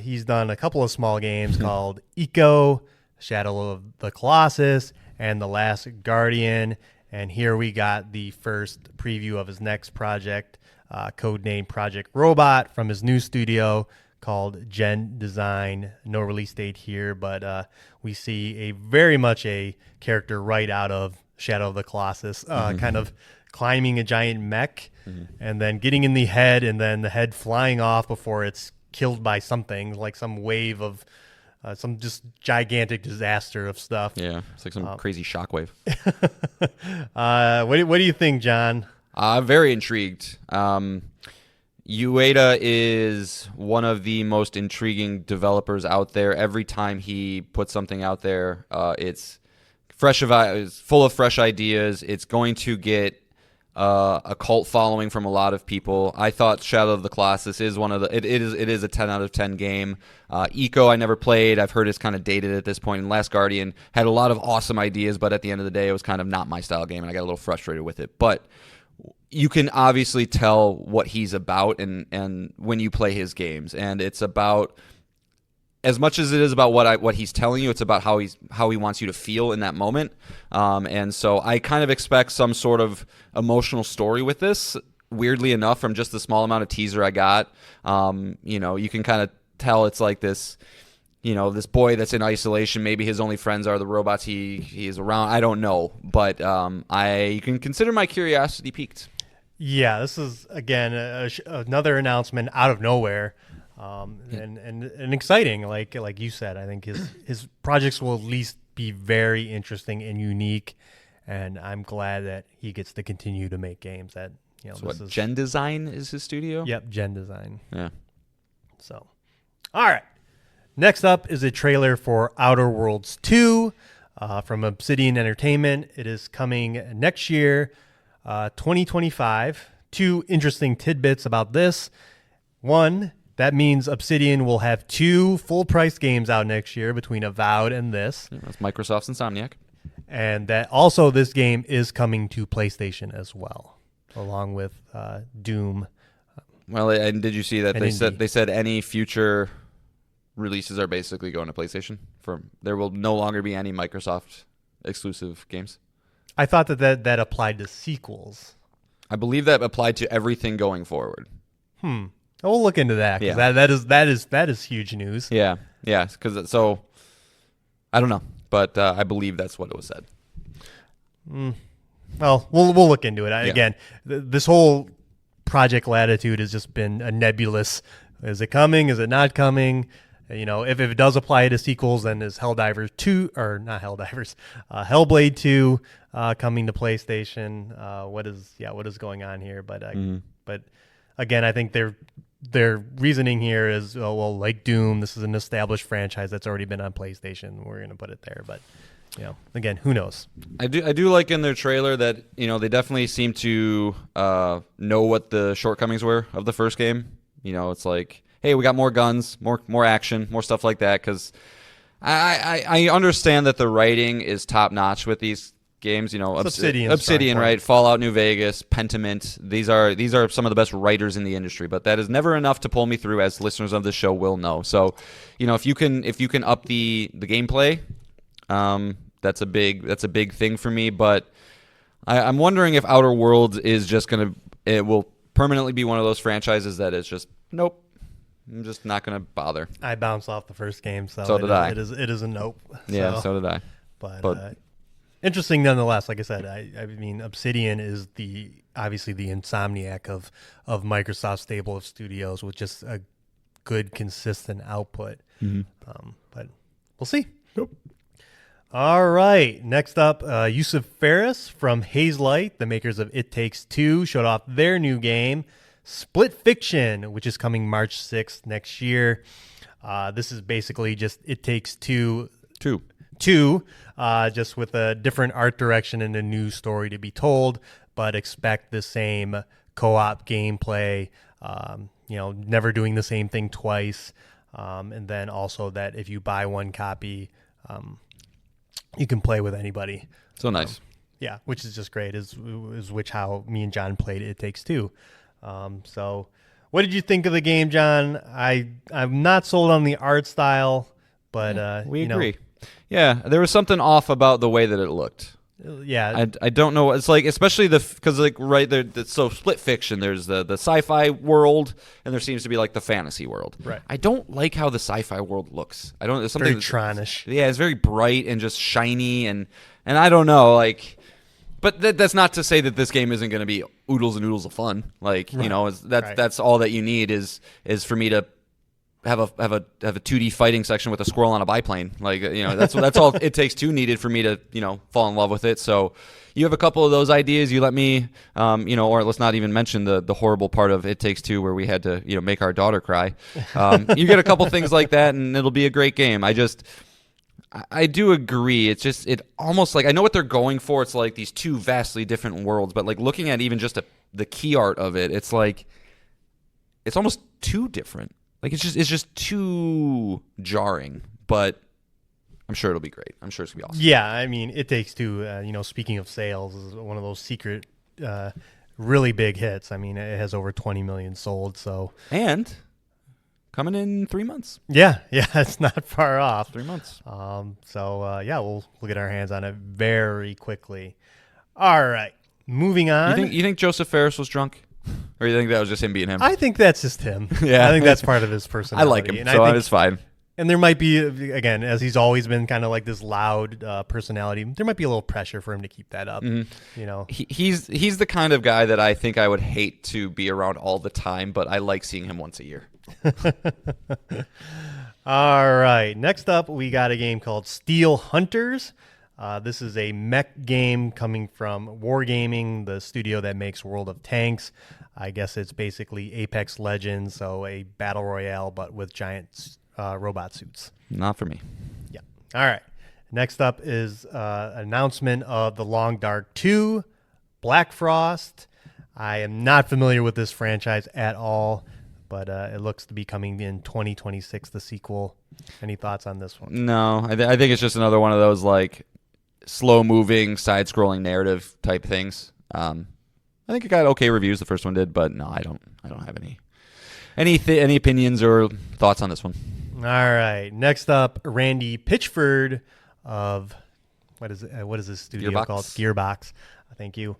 He's done a couple of small games called Eco, Shadow of the Colossus, and The Last Guardian. And here we got the first preview of his next project, codenamed Project Robot, from his new studio called Gen Design. No release date here, but we see very much a character right out of Shadow of the Colossus, kind of climbing a giant mech and then getting in the head, and then the head flying off before it's killed by something, like some wave of some just gigantic disaster of stuff. Yeah, it's like some crazy shockwave. What do you think, John? I'm very intrigued. Ueda is one of the most intriguing developers out there. Every time he puts something out there, it's full of fresh ideas. It's going to get a cult following from a lot of people. I thought Shadow of the Colossus is it is a 10 out of 10 game. Eco I never played. I've heard it's kind of dated at this point. And Last Guardian had a lot of awesome ideas, but at the end of the day, it was kind of not my style game, and I got a little frustrated with it. But you can obviously tell what he's about, and when you play his games, and it's about, as much as it is about what he's telling you, it's about how he wants you to feel in that moment. And so I kind of expect some sort of emotional story with this. Weirdly enough, from just the small amount of teaser I got, you can kind of tell it's like this, this boy that's in isolation. Maybe his only friends are the robots he is around. I don't know, but you can consider my curiosity piqued. Yeah, this is again another announcement out of nowhere. And exciting, like you said. I think his projects will at least be very interesting and unique, and I'm glad that he gets to continue to make games. That Gen Design is his studio. Yep, Gen Design. Yeah. So, all right. Next up is a trailer for Outer Worlds 2 from Obsidian Entertainment. It is coming next year, 2025. Two interesting tidbits about this. One, that means Obsidian will have 2 full-price games out next year between Avowed and this. Yeah, that's Microsoft's Insomniac. And that also this game is coming to PlayStation as well, along with Doom. Well, and did you see that they said any future releases are basically going to PlayStation? There will no longer be any Microsoft exclusive games. I thought that applied to sequels. I believe that applied to everything going forward. We'll look into that, because that is huge news. Yeah, because I don't know, but I believe that's what it was said. Well, we'll look into it. Again, this whole Project Latitude has just been a nebulous. Is it coming? Is it not coming? If it does apply to sequels, then is Helldivers 2 or not Helldivers, Hellblade 2 coming to PlayStation? What is going on here? But again, I think their reasoning here is, like Doom, this is an established franchise that's already been on PlayStation. We're going to put it there, but again, who knows? I do like in their trailer that they definitely seem to know what the shortcomings were of the first game. It's like, hey, we got more guns, more action, more stuff like that. Because I understand that the writing is top notch with these games. Obsidian, right? Fallout New Vegas, Pentiment. These are some of the best writers in the industry. But that is never enough to pull me through, as listeners of the show will know. So, if you can up the gameplay, that's a big thing for me. But I'm wondering if Outer Worlds is just it will permanently be one of those franchises that is just nope. I'm just not going to bother. I bounced off the first game, so did I. It is a nope. Yeah, so did I. But interesting nonetheless. Like I said, I mean, Obsidian is obviously the Insomniac of Microsoft's stable of studios, with just a good, consistent output. But we'll see. Nope. All right. Next up, Yusuf Faris from Hazelight, the makers of It Takes Two, showed off their new game, Split Fiction, which is coming March 6th next year. This is basically just It Takes Two, just with a different art direction and a new story to be told, but expect the same co-op gameplay, never doing the same thing twice. And then also that if you buy one copy, you can play with anybody. So nice. Which is just great, is how me and John played It Takes Two. So What did you think of the game, John? I'm not sold on the art style, but we agree. Yeah, there was something off about the way that it looked. Yeah, I don't know. It's like, especially because like right there, it's so split fiction. There's the sci-fi world, and there seems to be like the fantasy world. Right. I don't like how the sci-fi world looks. I don't. There's something very Tronish. Yeah, it's very bright and just shiny, and I don't know, like. But that's not to say that this game isn't going to be oodles and oodles of fun. Like, that's all that you need is for me to have a 2D fighting section with a squirrel on a biplane. Like, that's all it takes needed for me to, fall in love with it. So you have a couple of those ideas. You let me, or let's not even mention the horrible part of It Takes Two where we had to, make our daughter cry. You get a couple things like that and it'll be a great game. I do agree. It's just, it almost like, I know what they're going for. It's like these two vastly different worlds, but like looking at even just the key art of it, it's like, it's almost too different. Like it's just too jarring, but I'm sure it'll be great. I'm sure it's gonna be awesome. Yeah, I mean, It Takes Two, speaking of sales, is one of those secret, really big hits. I mean, it has over 20 million sold, so. And coming in 3 months. Yeah, it's not far off. 3 months. We'll get our hands on it very quickly. All right, moving on. You think Joseph Ferris was drunk? Or you think that was just him being him? I think that's just him. Yeah. I think that's part of his personality. I like him, so it's fine. And there might be, again, as he's always been kind of like this loud personality, there might be a little pressure for him to keep that up. Mm-hmm. He's the kind of guy that I think I would hate to be around all the time, but I like seeing him once a year. All right. Next up, we got a game called Steel Hunters. This is a mech game coming from Wargaming, the studio that makes World of Tanks. I guess it's basically Apex Legends, so a battle royale, but with giant robot suits. Not for me. Yeah. All right. Next up is announcement of The Long Dark 2, Black Frost. I am not familiar with this franchise at all, but it looks to be coming in 2026, the sequel. Any thoughts on this one? No, I think it's just another one of those like slow-moving, side-scrolling narrative type things. I think it got okay reviews. The first one did, but no, I don't have any opinions or thoughts on this one. All right. Next up, Randy Pitchford of what is this studio Gearbox. called? Gearbox. Thank you.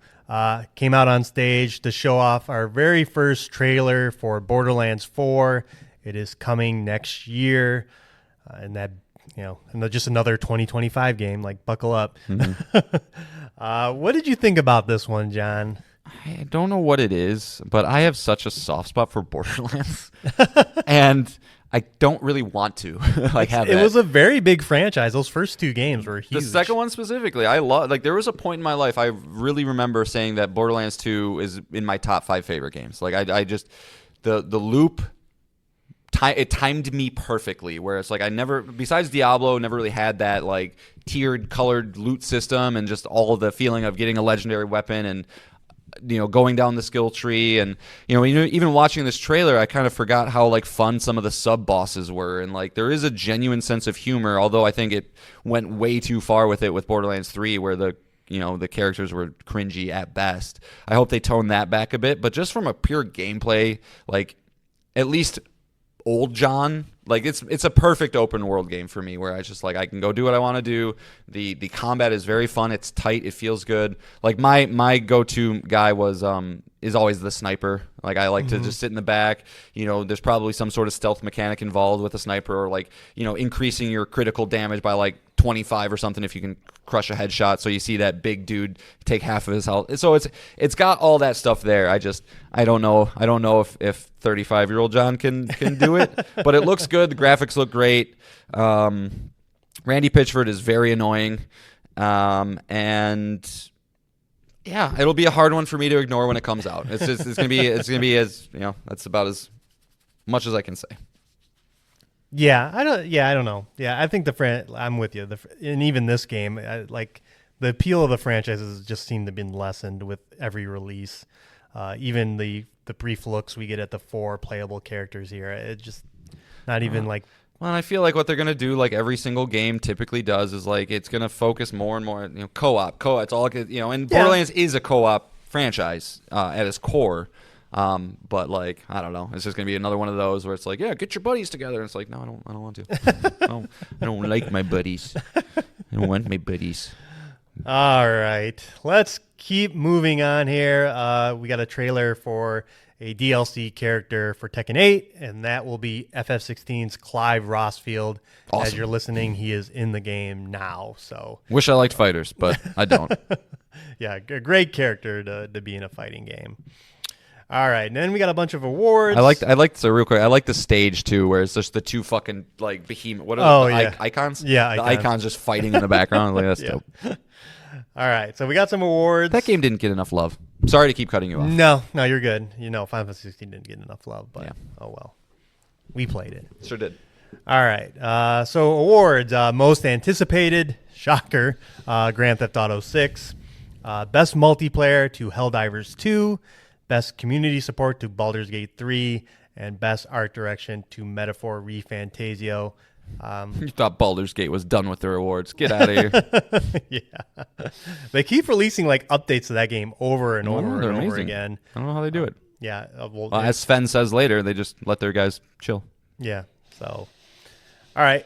Came out on stage to show off our very first trailer for Borderlands 4. It is coming next year, and that and just another 2025 game. Like, buckle up. Mm-hmm. What did you think about this one, John? I don't know what it is, but I have such a soft spot for Borderlands, and I don't really want to have it. That. It was a very big franchise. Those first two games were huge. The second one specifically, I love. Like, there was a point in my life I really remember saying that Borderlands 2 is in my top 5 favorite games. Like, I just the loop. It timed me perfectly, where it's like I never, besides Diablo, never really had that like tiered, colored loot system and just all the feeling of getting a legendary weapon and going down the skill tree. And even watching this trailer, I kind of forgot how like fun some of the sub bosses were, and like there is a genuine sense of humor. Although I think it went way too far with it with Borderlands 3, where the characters were cringy at best. I hope they tone that back a bit, but just from a pure gameplay, like at least old John, like it's a perfect open world game for me, where I just like I can go do what I want to do. The combat is very fun. It's tight. It feels good. Like my go-to guy is always the sniper. Like I like to just sit in the back. There's probably some sort of stealth mechanic involved with a sniper, or like increasing your critical damage by like 25 or something if you can crush a headshot. So you see that big dude take half of his health. So it's got all that stuff there. I don't know if 35-year-old John can do it, but it looks good. The graphics look great. Randy Pitchford is very annoying, and yeah, it'll be a hard one for me to ignore when it comes out. It's gonna be as that's about as much as I can say. Yeah, I don't know. Yeah, I think I'm with you. And even this game, like the appeal of the franchises just seem to have been lessened with every release. Even the brief looks we get at the 4 playable characters here, it just not even like. Well, I feel like what they're gonna do, like every single game typically does, is like it's gonna focus more and more, co-op. It's all, and Borderlands is a co-op franchise at its core. But like, I don't know. It's just gonna be another one of those where it's like, yeah, get your buddies together. And it's like, no, I don't want to. I don't like my buddies. I don't want my buddies. All right, let's keep moving on here. We got a trailer for a DLC character for Tekken 8, and that will be FF16's Clive Rossfield. Awesome. As you're listening, he is in the game now. So Wish I liked fighters, but I don't. yeah, a great character to be in a fighting game. All right, and then we got a bunch of awards. I like so real quick. I like the stage too, where it's just the two fucking like behemoth. What are the icons? Yeah, the icons. icons just fighting in the background. Like that's dope. All right, so we got some awards. That game didn't get enough love. Sorry to keep cutting you off. No, you're good. Final Fantasy 16 didn't get enough love, but oh well. We played it. Sure did. All right, so awards. Most anticipated, shocker, Grand Theft Auto 6. Best multiplayer to Helldivers 2. Best community support to Baldur's Gate 3. And best art direction to Metaphor ReFantasio. You thought Baldur's Gate was done with their awards. Get out of here. Yeah. They keep releasing like updates to that game over and over They're and over amazing. again. I don't know how they do it. Yeah. Well, as Sven says later, they just let their guys chill. Yeah. So, all right.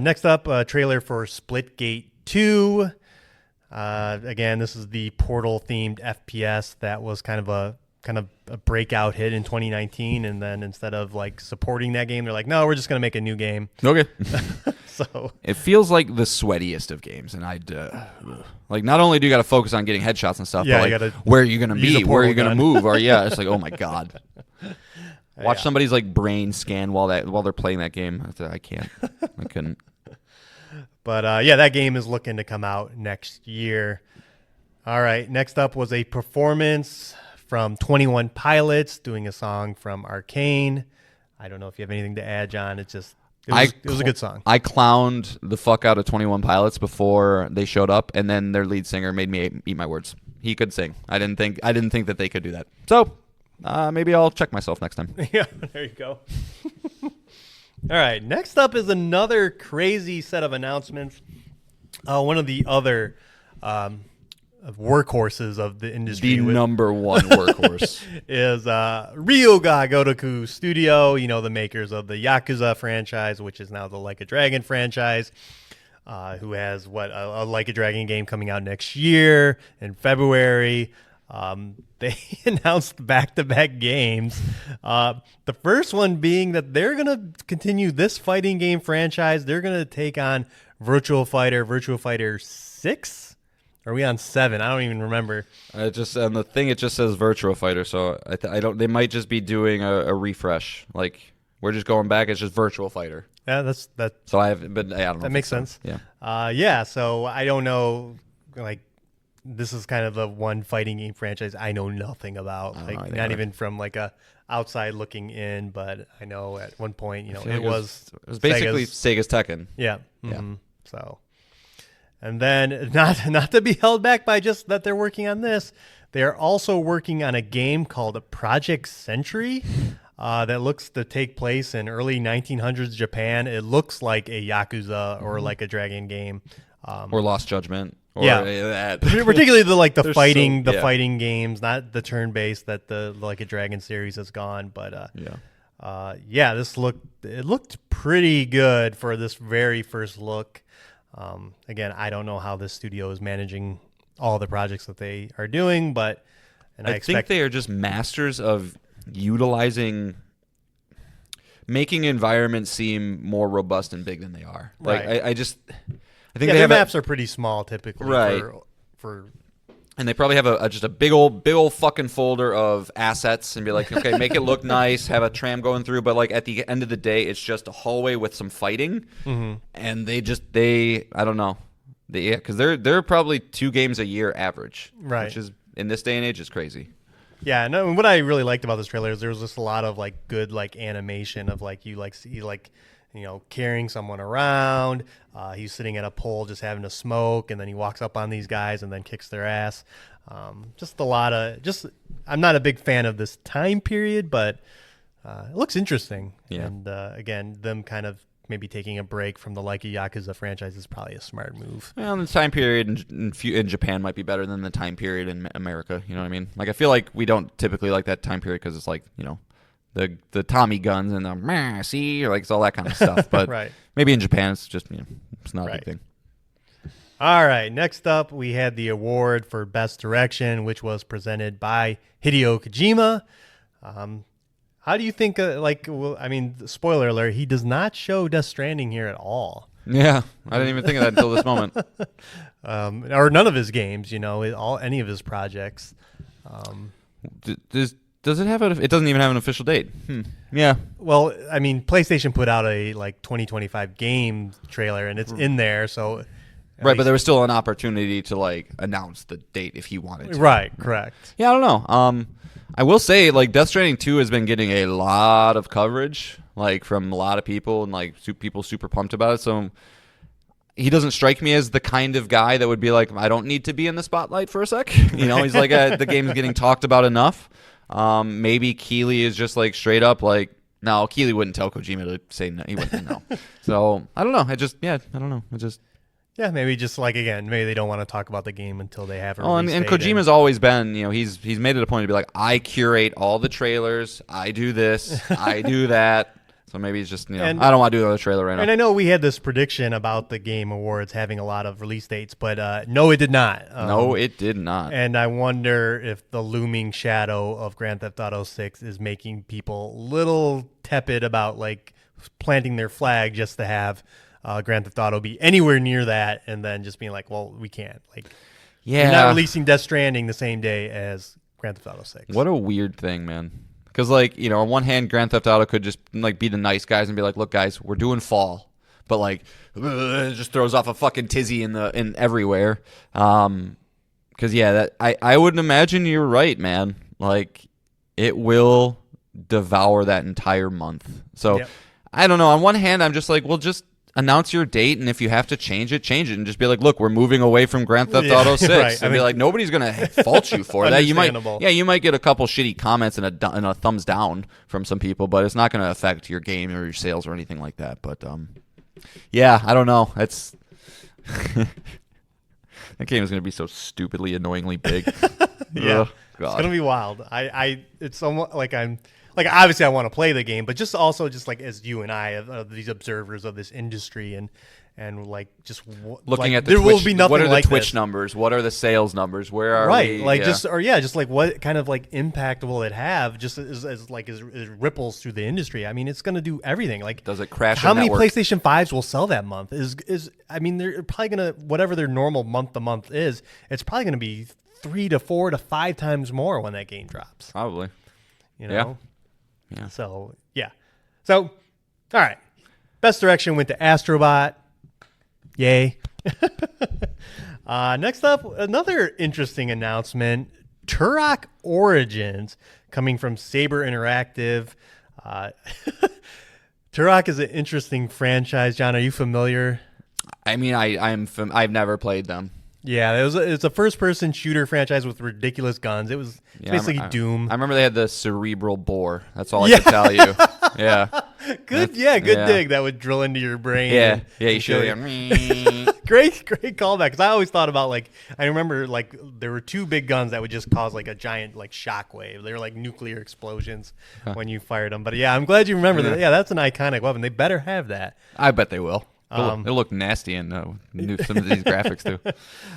Next up, a trailer for Splitgate 2. Again, this is the Portal-themed FPS that was kind of a breakout hit in 2019, and then instead of like supporting that game, they're like, no, we're just gonna make a new game. Okay. So it feels like the sweatiest of games, and like not only do you got to focus on getting headshots and stuff, Yeah, but you like gotta where are you gonna use a be, where are you portal gonna gun. move, or it's like, oh my god. Watch Yeah. somebody's like brain scan while they're playing that game. I can't. I couldn't. But yeah, that game is looking to come out next year. All right, next up was a performance from 21 Pilots doing a song from Arcane. I don't know if you have anything to add, John. It was a good song. I clowned the fuck out of 21 Pilots before they showed up, and then their lead singer made me eat my words. He could sing. I didn't think that they could do that. So maybe I'll check myself next time. Yeah, there you go. All right, next up is another crazy set of announcements. One of the other workhorses of the industry. The number one workhorse is Ryoga Gotoku Studio, the makers of the Yakuza franchise, which is now the Like a Dragon franchise, who has a Like a Dragon game coming out next year in February. They announced back-to-back games. The first one being that they're going to continue this fighting game franchise. They're going to take on Virtual Fighter 6. Are we on 7? I don't even remember. It just on the thing it just says Virtua Fighter, so I don't. They might just be doing a refresh. Like we're just going back. It's just Virtual Fighter. Yeah, that's that. So I don't know. That makes sense. Yeah. Yeah. So I don't know. Like this is kind of the one fighting game franchise I know nothing about. Like not even from like a outside looking in, but I know at one point it was basically Sega's Tekken. Yeah. Yeah. Mm-hmm. So. And then, not to be held back by just that they're working on this, they're also working on a game called Project Century that looks to take place in early 1900s Japan. It looks like a Yakuza or like a Dragon game. Or Lost Judgment. Or that. Particularly the fighting so, yeah. fighting games, not the turn-based that the Like a Dragon series has gone. But this looked pretty good for this very first look. Again, I don't know how this studio is managing all the projects that they are doing, but I think they are just masters of making environments seem more robust and big than they are. Like Right. I think their maps are pretty small typically. Right. For and they probably have just a big old fucking folder of assets and be like, okay, make it look nice, have a tram going through, but like at the end of the day, it's just a hallway with some fighting, and I don't know, because they're probably 2 games a year average, Right. Which is in this day and age is crazy. Yeah, no. And what I really liked about this trailer is there was just a lot of like good like animation of like you like see like carrying someone around. He's sitting at a pole just having a smoke, and then he walks up on these guys and then kicks their ass. Just a lot of I'm not a big fan of this time period, but it looks interesting. Yeah. And again, them kind of maybe taking a break from the like a Yakuza franchise is probably a smart move. Well, the time period in Japan might be better than the time period in America. You know what I mean? Like, I feel like we don't typically like that time period because it's like, the Tommy guns and the meh, see, or like it's all that kind of stuff. But Right. maybe in Japan it's just it's not a Right. big thing. All right, next up we had the award for Best Direction, which was presented by Hideo Kojima. How do you think, spoiler alert, he does not show Death Stranding here at all. Yeah, I didn't even think of that until this moment. Or none of his games, any of his projects. Does it have it doesn't even have an official date. Yeah. Well, I mean, PlayStation put out a 2025 game trailer, and it's in there, so... Right, but there was still an opportunity to announce the date if he wanted to. Right, correct. Yeah, I don't know. I will say Death Stranding 2 has been getting a lot of coverage, from a lot of people, and people super pumped about it. So he doesn't strike me as the kind of guy that would be like, I don't need to be in the spotlight for a sec. He's like, the game's getting talked about enough. Maybe Keeley is just straight up no, Keeley wouldn't tell Kojima to say no. He wouldn't know. So I don't know. I don't know. Yeah, maybe just maybe they don't want to talk about the game until they have a Oh, and Kojima's always been, he's made it a point to be like, I curate all the trailers, I do this, I do that. So maybe he's just, I don't want to do another trailer right now. And I know we had this prediction about the Game Awards having a lot of release dates, but no, it did not. No, it did not. And I wonder if the looming shadow of Grand Theft Auto 6 is making people a little tepid about planting their flag just to have Grand Theft Auto be anywhere near that, and then just being like, well, we can't. You're not releasing Death Stranding the same day as Grand Theft Auto 6. What a weird thing, man. Because, on one hand, Grand Theft Auto could just, be the nice guys and be like, look, guys, we're doing fall. But, it just throws off a fucking tizzy in everywhere. Because, I wouldn't imagine you're right, man. It will devour that entire month. So, yep. I don't know. On one hand, I'm just like, well, just announce your date, and if you have to change it, and just be like, look, we're moving away from Grand Theft Auto 6. Right. And be like, nobody's going to fault you for that. You might get a couple shitty comments and a thumbs down from some people, but it's not going to affect your game or your sales or anything like that. But I don't know. It's that game is going to be so stupidly annoyingly big. Yeah. God. It's going to be wild. It's somewhat obviously I want to play the game, but just also as you and I, these observers of this industry, and just looking at there Twitch, will be nothing what are the Twitch this. Numbers? What are the sales numbers? Where are right? we? Just what kind of impact will it have? Just as ripples through the industry. I mean, it's going to do everything. Does it crash? How many network? PlayStation 5s will sell that month? They're probably going to, whatever their normal month to month is, it's probably going to be 3 to 4 to 5 times more when that game drops. Probably. Yeah. So, all right. Best Direction went to Astrobot. Yay. Next up, another interesting announcement. Turok Origins, coming from Saber Interactive. Turok is an interesting franchise. John, are you familiar? I mean, I've never played them. Yeah, it's a first-person shooter franchise with ridiculous guns. It's basically Doom. I remember they had the cerebral bore. That's all I could tell you. Yeah. Good dig. That would drill into your brain. Yeah, you should. Great callback. Because I always thought about I remember there were 2 big guns that would just cause a giant shockwave. They were nuclear explosions when you fired them. But yeah, I'm glad you remember that. Yeah, that's an iconic weapon. They better have that. I bet they will. It'll look nasty in some of these graphics too.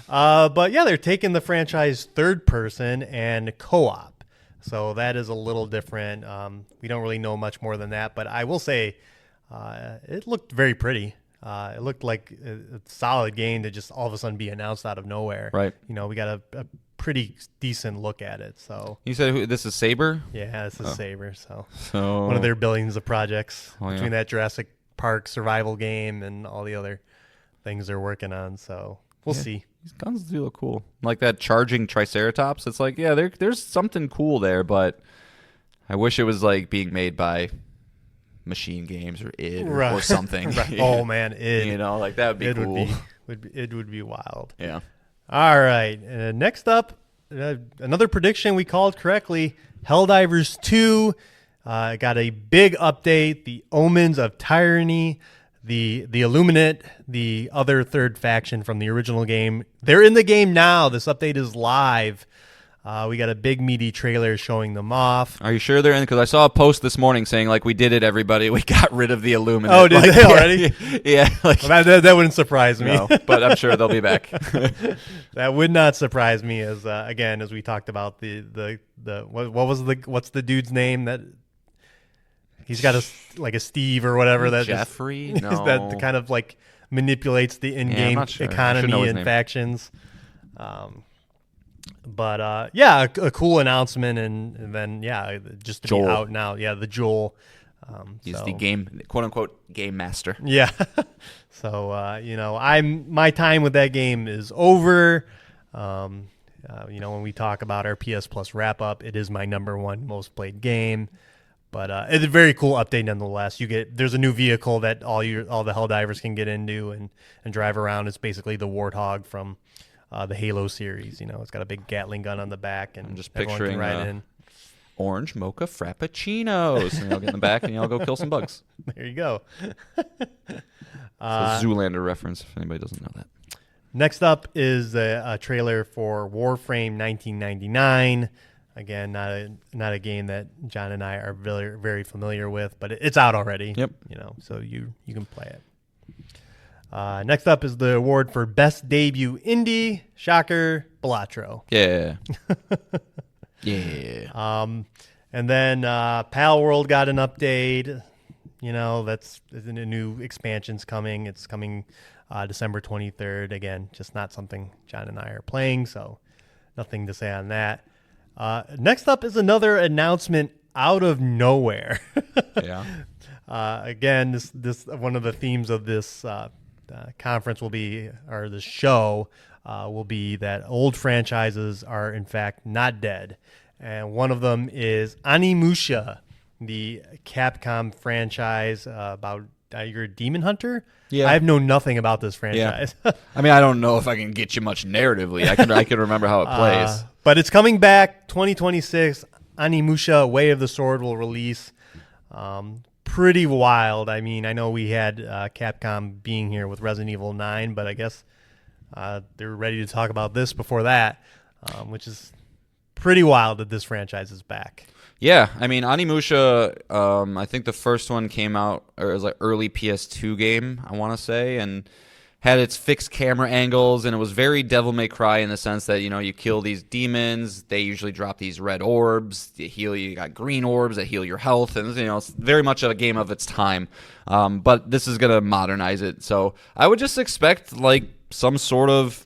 But yeah, they're taking the franchise third person and co-op. So that is a little different. We don't really know much more than that, but I will say it looked very pretty. It looked like a solid game to just all of a sudden be announced out of nowhere. Right. We got a pretty decent look at it. So you said this is Saber? Yeah, this is Saber. So one of their billions of projects between that Jurassic Park survival game and all the other things they're working on. So we'll see. These guns do look cool. Like that charging Triceratops. It's there's something cool there, but I wish it was being made by Machine Games or id or something. Right. Oh man, id. That would be cool. It would be wild. Yeah. All right. Next up, another prediction we called correctly. Helldivers 2 got a big update. The Omens of Tyranny. the Illuminate, the other third faction from the original game, they're in the game now. This update is live. We got a big meaty trailer showing them off. Are you sure they're in? Because I saw a post this morning saying, like, we did it, everybody. We got rid of the Illuminate. Oh, did they already? Yeah. Like, Well, that wouldn't surprise me. no, but I'm sure they'll be back. That would not surprise me. As again, as we talked about what's the dude's name that he's got a Steve or whatever that Jeffrey? is, No. that kind of like manipulates the in-game not sure. I should know economy his and name. factions. But yeah, a cool announcement, and then just to Joel. be out now. Yeah, the Joel. He's so- the game, quote unquote, game master. Yeah. So my time with that game is over. When we talk about our PS Plus wrap up, it is my number one most played game. But it's a very cool update nonetheless. There's a new vehicle that all the Helldivers can get into and drive around. It's basically the Warthog from the Halo series. It's got a big Gatling gun on the back, and I'm just everyone can picturing ride in. Orange mocha frappuccinos. And y'all get in the back and y'all go kill some bugs. There you go. It's a Zoolander reference, if anybody doesn't know that. Next up is a trailer for Warframe 1999. Again, not a game that John and I are very, very familiar with, but it's out already. Yep. So you can play it. Next up is the award for Best Debut Indie. Shocker, Balatro. Yeah. Yeah. And then Pal World got an update. That's a new expansion's coming. It's coming December 23rd. Again, just not something John and I are playing, so nothing to say on that. Next up is another announcement out of nowhere. Yeah. Again, this one of the themes of this conference will be, or the show will be, that old franchises are in fact not dead, and one of them is Onimusha, the Capcom franchise about you're a demon hunter. Yeah. I have known nothing about this franchise. I mean, I don't know if I can get you much narratively. I can remember how it plays. But it's coming back 2026. Onimusha Way of the Sword will release. Pretty wild. I mean, I know we had Capcom being here with Resident Evil 9, but I guess they're ready to talk about this before that, which is pretty wild that this franchise is back. Yeah, I mean, Onimusha, I think the first one came out, or it was like early PS2 game, I want to say, and had its fixed camera angles, and it was very Devil May Cry in the sense that, you kill these demons, they usually drop these red orbs, they heal you, got green orbs that heal your health, and, it's very much a game of its time, but this is going to modernize it, so I would just expect, like, some sort of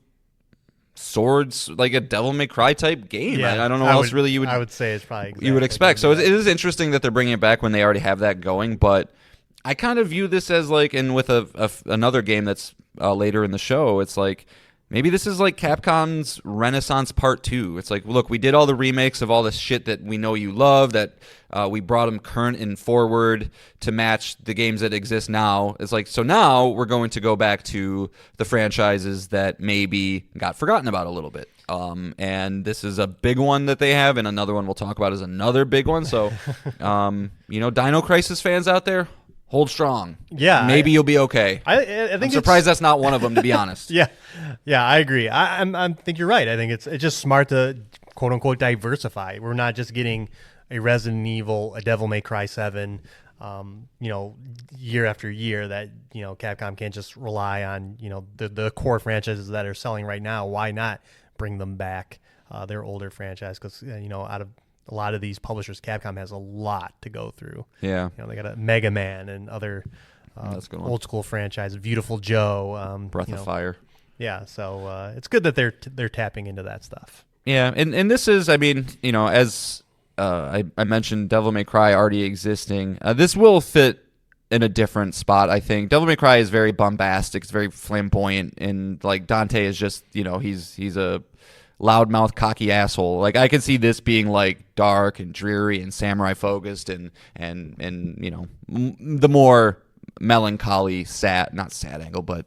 swords, like a Devil May Cry type game. Yeah, I don't know what else really I would say it's probably you would exactly expect. So that. it is interesting that they're bringing it back when they already have that going. But I kind of view this as like, and with another game that's later in the show, it's like maybe this is like Capcom's Renaissance Part 2. It's like, look, we did all the remakes of all the shit that we know you love, that we brought them current and forward to match the games that exist now. It's like, so now we're going to go back to the franchises that maybe got forgotten about a little bit. And this is a big one that they have, and another one we'll talk about is another big one. So, Dino Crisis fans out there, hold strong. Yeah, maybe you'll be okay. I think I'm surprised that's not one of them, to be honest. Yeah, I agree. I think you're right. I think it's just smart to quote unquote diversify. We're not just getting a Resident Evil, a Devil May Cry 7, year after year. That Capcom can't just rely on the core franchises that are selling right now. Why not bring them back? Their older franchise, because out of a lot of these publishers, Capcom has a lot to go through. Yeah. They got a Mega Man and other That's a good one. old school franchises, Beautiful Joe, Breath of Fire. Yeah, so it's good that they're tapping into that stuff. Yeah, and this is, I mean, as I mentioned, Devil May Cry already existing. This will fit in a different spot, I think. Devil May Cry is very bombastic, it's very flamboyant, and like Dante is just, he's a loudmouth, cocky asshole. Like I could see this being like dark and dreary and samurai focused, and the more melancholy, not sad angle, but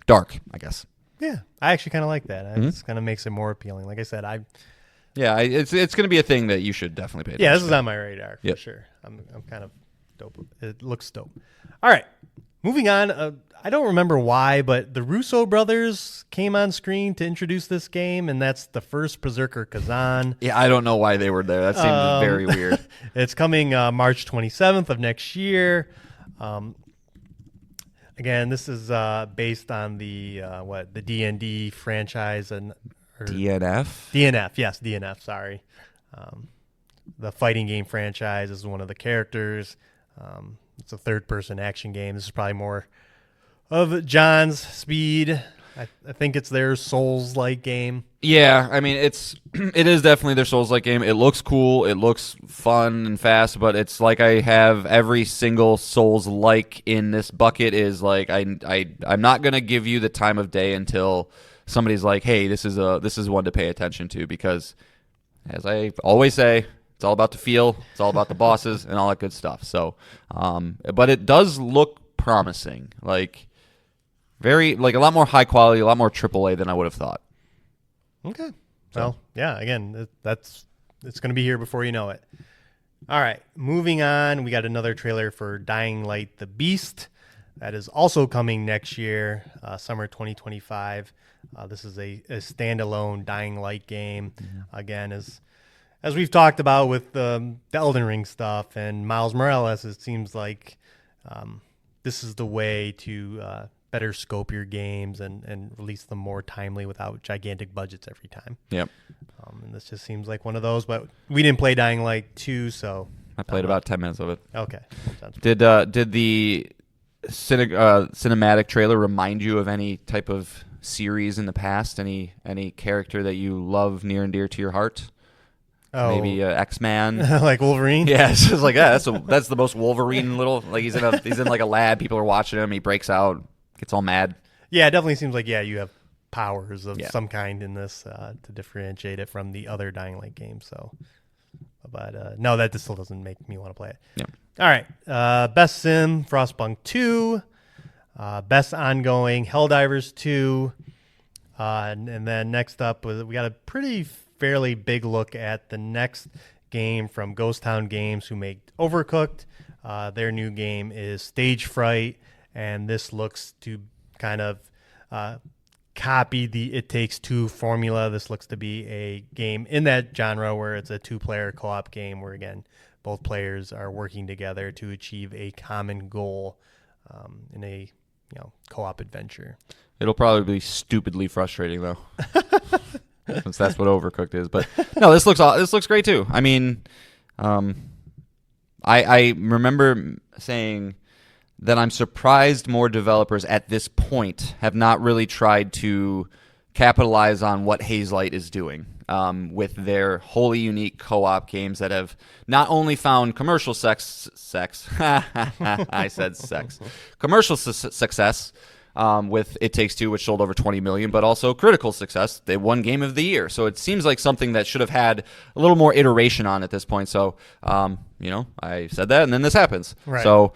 dark, I guess. Yeah, I actually kind of like that. It kind of makes it more appealing. Like I said, it's going to be a thing that you should definitely pay attention this is on my radar for Yep. sure. I'm kind of dope. It looks dope. All right, Moving on, I don't remember why, but the Russo brothers came on screen to introduce this game, and that's the first Berserker Kazan. Yeah, I don't know why they were there. That seems very weird. It's coming March 27th of next year. Again, this is based on the the D&D franchise or DNF? DNF, yes, DNF. Sorry, the fighting game franchise is one of the characters. It's a third-person action game. This is probably more of John's speed. I think it's their Souls-like game. Yeah, I mean it is definitely their Souls-like game. It looks cool, it looks fun and fast, but it's like I have every single Souls-like in this bucket is like I'm not gonna give you the time of day until somebody's like, hey, this is one to pay attention to, because as I always say, it's all about the feel, it's all about the bosses and all that good stuff. So, but it does look promising, like a lot more high quality, a lot more AAA than I would have thought. Okay. Well, yeah, again, it's going to be here before you know it. All right, moving on. We got another trailer for Dying Light the Beast. That is also coming next year, summer 2025. This is a standalone Dying Light game. Mm-hmm. Again, as we've talked about with the Elden Ring stuff and Miles Morales, it seems like this is the way to better scope your games and release them more timely without gigantic budgets every time. Yep. And this just seems like one of those, but we didn't play Dying Light 2, so... I played about 10 minutes of it. Okay. Did the cinematic trailer remind you of any type of series in the past? Any character that you love near and dear to your heart? Oh. Maybe X-Man, like Wolverine. Yeah, it's just like that's the most Wolverine little, like he's in like a lab. People are watching him. He breaks out, gets all mad. Yeah, it definitely seems like you have powers of some kind in this to differentiate it from the other Dying Light games. So, but no, that still doesn't make me want to play it. Yeah. All right, best sim Frostpunk 2, best ongoing Helldivers 2, and then next up we got a fairly big look at the next game from Ghost Town Games, who make Overcooked. Their new game is Stage Fright, and this looks to kind of copy the It Takes Two formula. This looks to be a game in that genre where it's a two-player co-op game where, again, both players are working together to achieve a common goal in a co-op adventure. It'll probably be stupidly frustrating, though. Since that's what Overcooked is, but no, this looks great too. I mean, I remember saying that I'm surprised more developers at this point have not really tried to capitalize on what Hazelight is doing with their wholly unique co-op games that have not only found commercial sex. I said sex, commercial success. With It Takes Two, which sold over 20 million, but also critical success. They won Game of the Year. So it seems like something that should have had a little more iteration on at this point. So, I said that, and then this happens. Right. So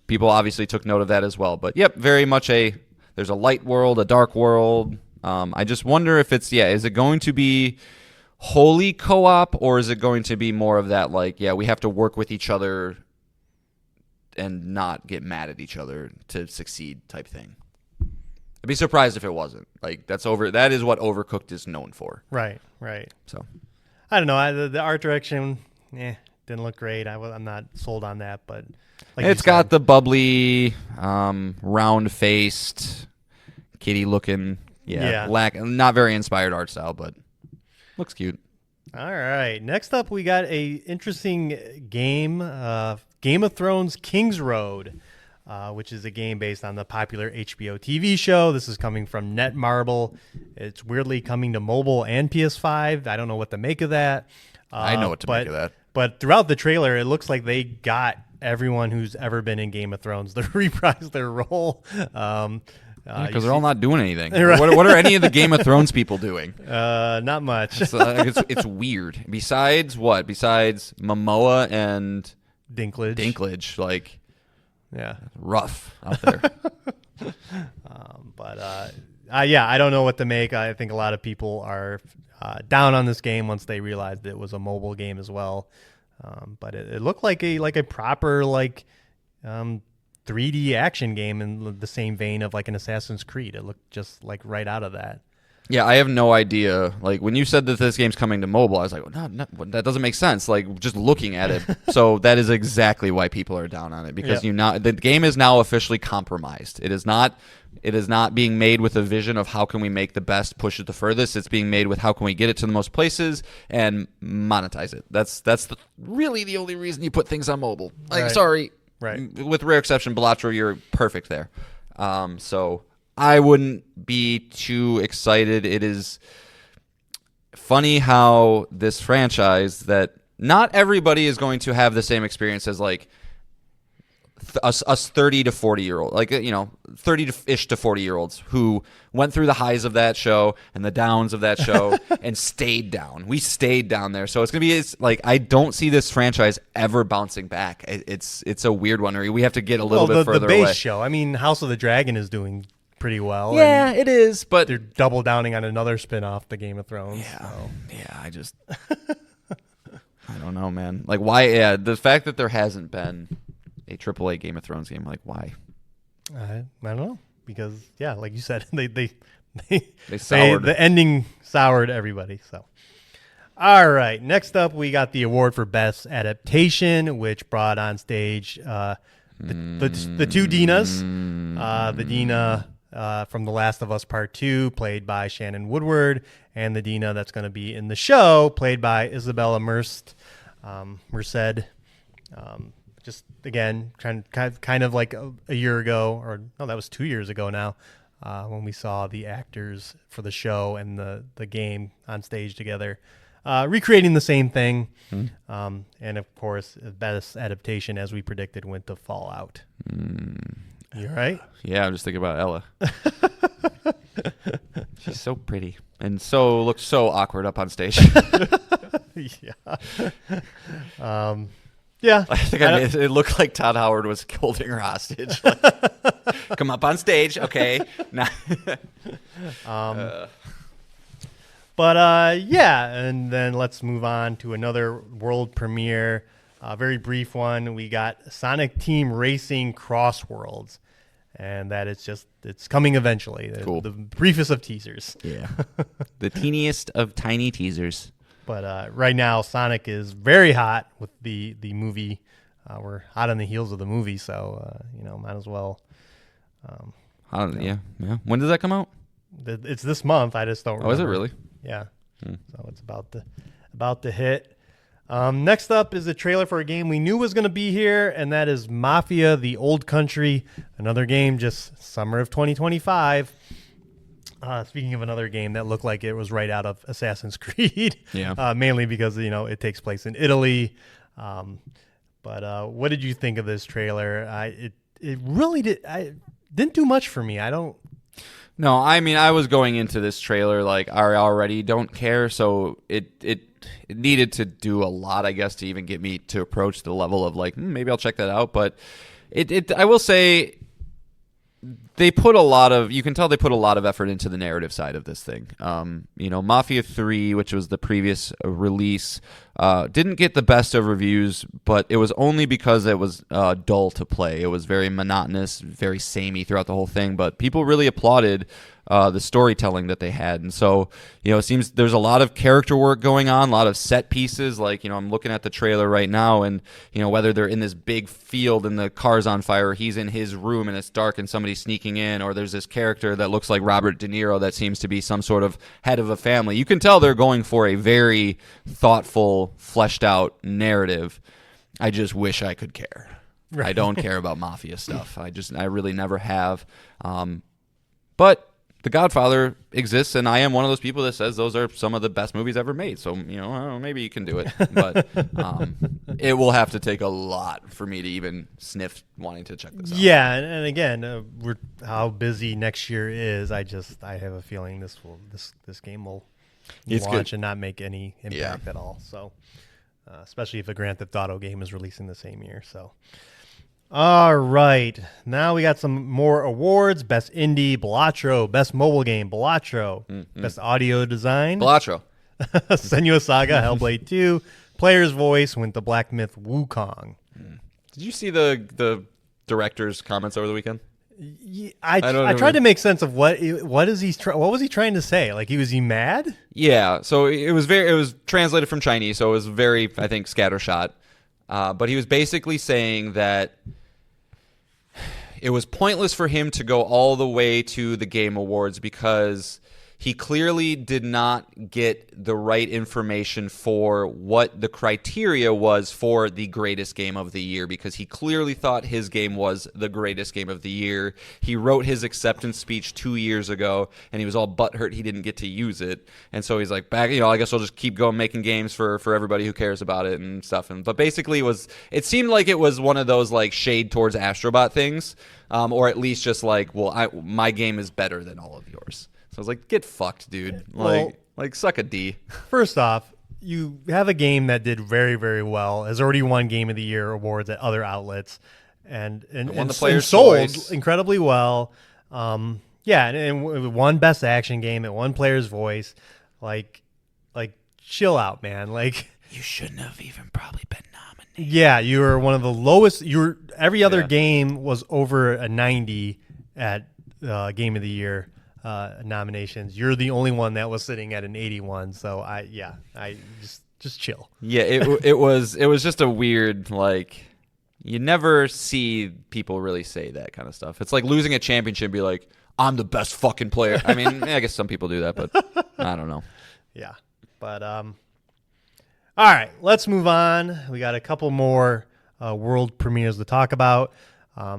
people obviously took note of that as well. But, yep, very much there's a light world, a dark world. I just wonder if is it going to be wholly co-op, or is it going to be more of that, we have to work with each other and not get mad at each other to succeed type thing. I'd be surprised if it wasn't. That is what Overcooked is known for. Right. So, I don't know. The art direction, didn't look great. I'm not sold on that, but it's got the bubbly, round-faced, kitty-looking, not very inspired art style, but looks cute. All right. Next up, we got a interesting game. Game of Thrones King's Road, which is a game based on the popular HBO TV show. This is coming from Netmarble. It's weirdly coming to mobile and PS5. I don't know what to make of that. I know what to make of that. But throughout the trailer, it looks like they got everyone who's ever been in Game of Thrones to reprise their role. Because they're all not doing anything. Right. What are any of the Game of Thrones people doing? Not much. It's weird. Besides what? Besides Momoa and Dinklage. Rough out there. I don't know what to make. I think a lot of people are down on this game once they realized it was a mobile game as well. But it looked like a proper 3D action game in the same vein of like an Assassin's Creed. It looked just like right out of that. Yeah, I have no idea. Like, when you said that this game's coming to mobile, I was like, well, no, that doesn't make sense. Like, just looking at it. So that is exactly why people are down on it, because the game is now officially compromised. It is not being made with a vision of how can we make the best, push it the furthest. It's being made with how can we get it to the most places and monetize it. That's really the only reason you put things on mobile. Like, sorry. Right. With rare exception, Balatro, you're perfect there. So I wouldn't be too excited. It is funny how this franchise, that not everybody is going to have the same experience as like us 30 to 40 year old, like 30-ish to 40 year olds who went through the highs of that show and the downs of that show and stayed down. We stayed down there, so it's gonna be like, I don't see this franchise ever bouncing back. It's a weird one. We have to get a little bit further the base away. show. I mean, House of the Dragon is doing pretty well. Yeah, and it is, but they're double downing on another spin-off, the Game of Thrones. yeah, so. yeah. I don't know, man. Like, why? Yeah, the fact that there hasn't been a AAA Game of Thrones game, like, why? I don't know, because like you said, they soured. the ending soured everybody. So, all right, next up we got the award for best adaptation, which brought on stage the two Dinas, the Dina from The Last of Us Part 2, played by Shannon Woodward, and the Dina that's going to be in the show, played by Isabella Merced. Just again, kind of like a year ago, or no, that was 2 years ago now, when we saw the actors for the show and the game on stage together, recreating the same thing. And of course, best adaptation, as we predicted, went to Fallout. You all right? Yeah, I'm just thinking about Ella. She's so pretty and looks so awkward up on stage. Yeah. Yeah. I think it looked like Todd Howard was holding her hostage. Like, come up on stage, okay? Nah. And then let's move on to another world premiere. A very brief one. We got Sonic Team Racing Cross Worlds, and that it's coming eventually. Cool. The briefest of teasers. Yeah. The teeniest of tiny teasers. But right now, Sonic is very hot with the movie. We're hot on the heels of the movie, so might as well. Yeah. When does that come out? It's this month. I just don't remember. Oh, is it really? Yeah. So it's about to hit. Next up is a trailer for a game we knew was going to be here, and that is Mafia: The Old Country, another game just summer of 2025. Speaking of another game that looked like it was right out of Assassin's Creed, mainly because it takes place in Italy. But what did you think of this trailer? It really didn't do much for me. No, I mean, I was going into this trailer like I already don't care, so it needed to do a lot, I guess, to even get me to approach the level of like, maybe I'll check that out. But I will say, you can tell they put a lot of effort into the narrative side of this thing. Mafia 3, which was the previous release, didn't get the best of reviews, but it was only because it was dull to play. It was very monotonous, very samey throughout the whole thing, but people really applauded the storytelling that they had. And so, it seems there's a lot of character work going on, a lot of set pieces. Like, I'm looking at the trailer right now, and, whether they're in this big field and the car's on fire, or he's in his room and it's dark and somebody's sneaking in, or there's this character that looks like Robert De Niro that seems to be some sort of head of a family. You can tell they're going for a very thoughtful, fleshed out narrative. I just wish I could care. Right. I don't care about Mafia stuff. I really never have. But The Godfather exists, and I am one of those people that says those are some of the best movies ever made. So, maybe you can do it. But it will have to take a lot for me to even sniff wanting to check this out. Yeah, and again, how busy next year is. I have a feeling this game will launch and not make any impact at all. So, especially if a Grand Theft Auto game is releasing the same year. So. All right. Now we got some more awards. Best Indie, Balatro. Best Mobile Game, Balatro. Best Audio Design, Balatro. Senua Saga, Hellblade 2. Player's Voice went to Black Myth Wukong. Did you see the director's comments over the weekend? I tried to make sense of what was he trying to say? Like, was he mad? Yeah, so it was translated from Chinese, so it was very, I think, scattershot. But he was basically saying that it was pointless for him to go all the way to the Game Awards because he clearly did not get the right information for what the criteria was for the greatest game of the year, because he clearly thought his game was the greatest game of the year. He wrote his acceptance speech 2 years ago, and he was all butthurt he didn't get to use it. And so he's like, I guess I'll just keep going making games for everybody who cares about it and stuff. But basically it seemed like it was one of those like shade towards Astrobot things, or at least just like, my game is better than all of yours. So I was like, get fucked, dude. Like suck a D. First off, you have a game that did very, very well, has already won Game of the Year awards at other outlets, and won the Player's sold Choice incredibly well. And it won Best Action Game, it won Player's Voice. Like chill out, man. Like, you shouldn't have even probably been nominated. Yeah, you were one of the lowest. Every other game was over a 90 at Game of the Year nominations. You're the only one that was sitting at an 81. So I just chill. Yeah, it was just a weird, like, you never see people really say that kind of stuff. It's like losing a championship and be like, I'm the best fucking player. I mean, I guess some people do that, but I don't know. Yeah. But all right, let's move on. We got a couple more world premieres to talk about.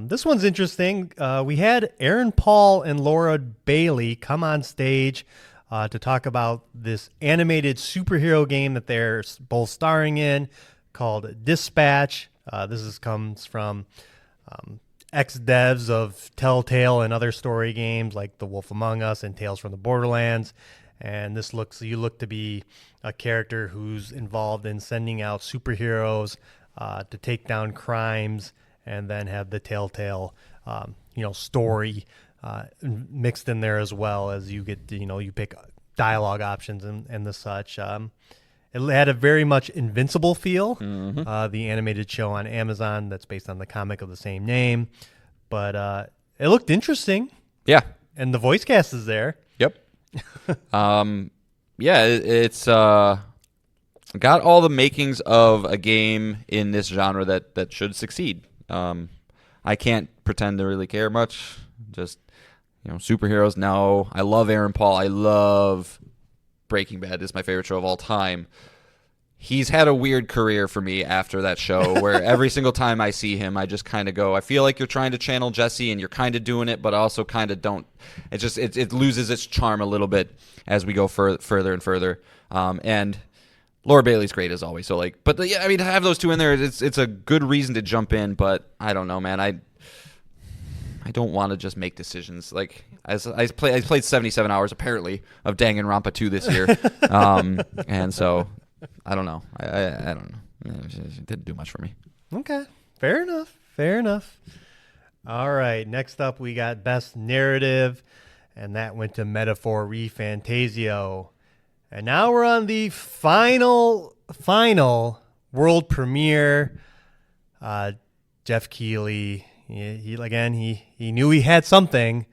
This one's interesting. We had Aaron Paul and Laura Bailey come on stage to talk about this animated superhero game that they're both starring in called Dispatch. This comes from ex-devs of Telltale and other story games like The Wolf Among Us and Tales from the Borderlands. And you look to be a character who's involved in sending out superheroes to take down crimes, and then have the Telltale, story mixed in there, as well as you get, you pick dialogue options and the such. It had a very much Invincible feel, the animated show on Amazon that's based on the comic of the same name. But it looked interesting. Yeah. And the voice cast is there. Yep. It's got all the makings of a game in this genre that should succeed. I can't pretend to really care much. Just, superheroes, no. I love Aaron Paul. I love Breaking Bad. It's my favorite show of all time. He's had a weird career for me after that show where every single time I see him, I just kind of go, I feel like you're trying to channel Jesse and you're kind of doing it, but also kind of don't. It loses its charm a little bit as we go further and further. And Laura Bailey's great as always. So to have those two in there, it's a good reason to jump in, but I don't know, man. I don't want to just make decisions. Like, I played 77 hours apparently of Danganronpa 2 this year. And so I don't know. I don't know. It didn't do much for me. Okay. Fair enough. All right. Next up, we got Best Narrative, and that went to Metaphor ReFantasio. And now we're on the final world premiere. Jeff Keighley, he knew he had something.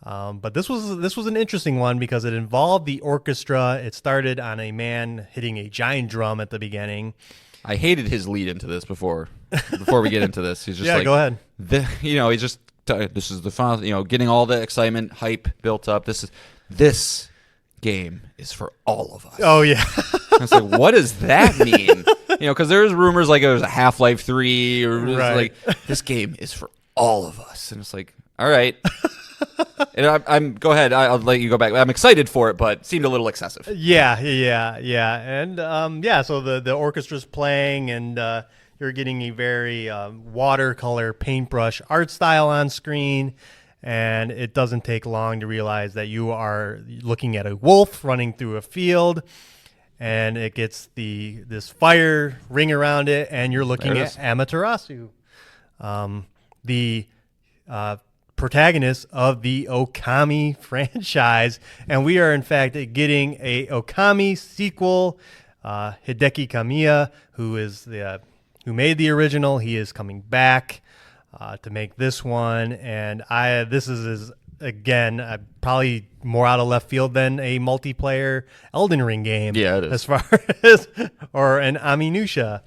But this was an interesting one because it involved the orchestra. It started on a man hitting a giant drum at the beginning. I hated his lead into this before we get into this. He's just go ahead. He's just this is the final. Getting all the excitement, hype built up. This game is for all of us. Oh yeah. I was like, what does that mean? Because there's rumors like there's a Half-Life 3 or right. like this game is for all of us, and it's like, all right. And go ahead. I'll let you go back. I'm excited for it, but it seemed a little excessive. Yeah. And so the orchestra's playing, and you're getting a very watercolor paintbrush art style on screen, and it doesn't take long to realize that you are looking at a wolf running through a field, and it gets this fire ring around it, and you're looking at Amaterasu, the protagonist of the Okami franchise, and we are in fact getting a Okami sequel. Hideki Kamiya, who made the original, he is coming back. to make this one, and this is again probably more out of left field than a multiplayer Elden Ring game. Yeah, it is. As far as or an Onimusha.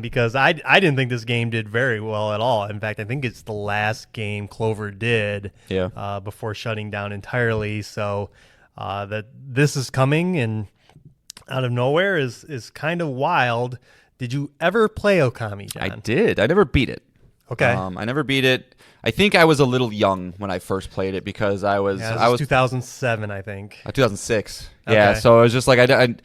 Because I didn't think this game did very well at all. In fact, I think it's the last game Clover did before shutting down entirely. So that this is coming and out of nowhere is kind of wild. Did you ever play Okami, John? I did. I never beat it. Okay. I never beat it. I think I was a little young when I first played it because I was 2007, I think. 2006. Okay. Yeah, so it was just like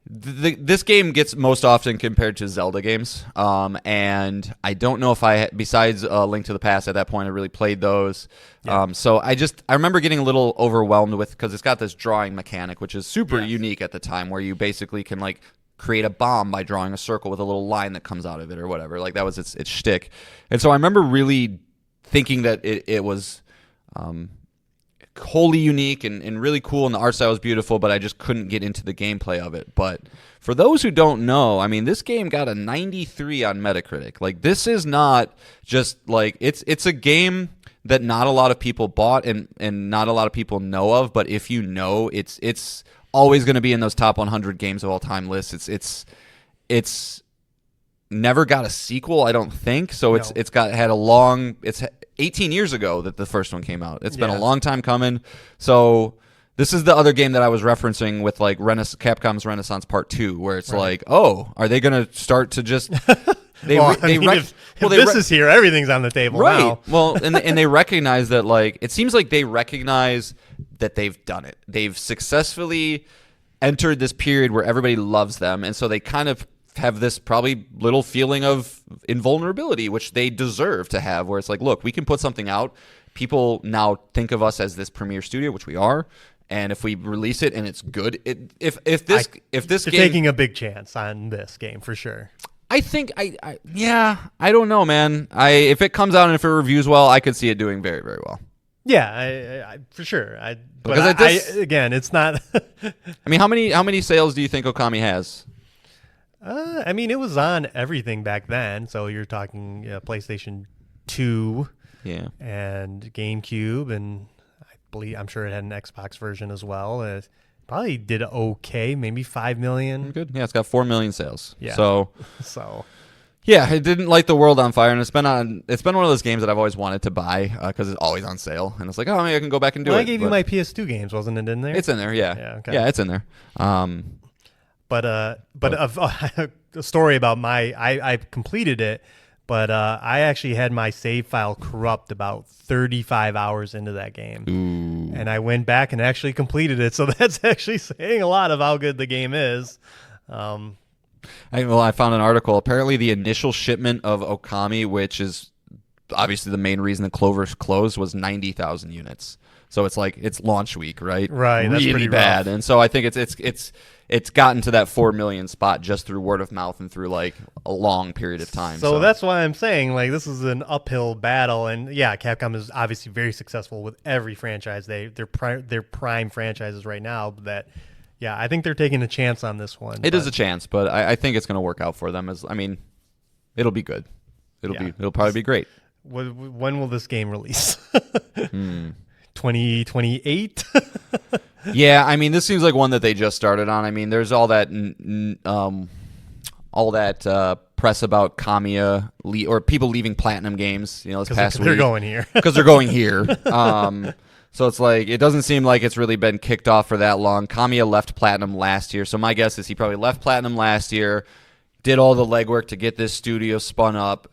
this game gets most often compared to Zelda games, and I don't know if besides Link to the Past at that point, I really played those. Yeah. So I remember getting a little overwhelmed with because it's got this drawing mechanic, which is super unique at the time, where you basically can like create a bomb by drawing a circle with a little line that comes out of it or whatever. Like that was its shtick, and so I remember really thinking that it was wholly unique and really cool, and the art style was beautiful, but I just couldn't get into the gameplay of it. But for those who don't know, I mean, this game got a 93 on Metacritic. Like, this is not just like it's a game that not a lot of people bought and not a lot of people know of, but if you know, it's always going to be in those top 100 games of all time lists. It's never got a sequel, I don't think. So it's 18 years ago that the first one came out. It's been a long time coming. So this is the other game that I was referencing with like Capcom's Renaissance Part 2, where it's like, oh, are they going to start to just if this is here, everything's on the table now. Well, and they recognize that, like, it seems like they recognize that they've done it. They've successfully entered this period where everybody loves them, and so they kind of have this probably little feeling of invulnerability, which they deserve to have, where it's like, look, we can put something out. People now think of us as this premier studio, which we are, and if we release it and it's good, if this you're game, taking a big chance on this game for sure. I think I don't know, man. If it comes out and if it reviews well, I could see it doing very, very well. Yeah, I for sure. Again, it's not. I mean, how many sales do you think Okami has? I mean, it was on everything back then. So you're talking PlayStation 2, and GameCube, and I'm sure it had an Xbox version as well. It probably did okay, maybe 5 million. Good. Yeah, it's got 4 million sales. Yeah. So. Yeah, it didn't light the world on fire, and it's been one of those games that I've always wanted to buy because it's always on sale, and it's like, oh, maybe I can go back and do it. I gave you my PS2 games, wasn't it in there? It's in there, yeah. Yeah, okay. Yeah, it's in there. But a story about I completed it, but I actually had my save file corrupt about 35 hours into that game. Ooh. And I went back and actually completed it, so that's actually saying a lot of how good the game is. I found an article. Apparently, the initial shipment of Okami, which is obviously the main reason that Clover's closed, was 90,000 units. So it's like it's launch week, right? Right. That's really pretty bad. rough. And so I think it's gotten to that 4 million spot just through word of mouth and through like a long period of time. So that's why I'm saying like this is an uphill battle, and Capcom is obviously very successful with every franchise. They're prime franchises right now. That I think they're taking a chance on this one. It is a chance, but I think it's going to work out for them. It'll be good. It'll probably be great. When will this game release? 2028. Yeah, I mean, this seems like one that they just started on. I mean, there's all that press about Kamiya or people leaving Platinum Games. This past week. They're going here because they're going here. So it's like it doesn't seem like it's really been kicked off for that long. Kamiya left Platinum last year, so my guess is he probably left Platinum last year, did all the legwork to get this studio spun up,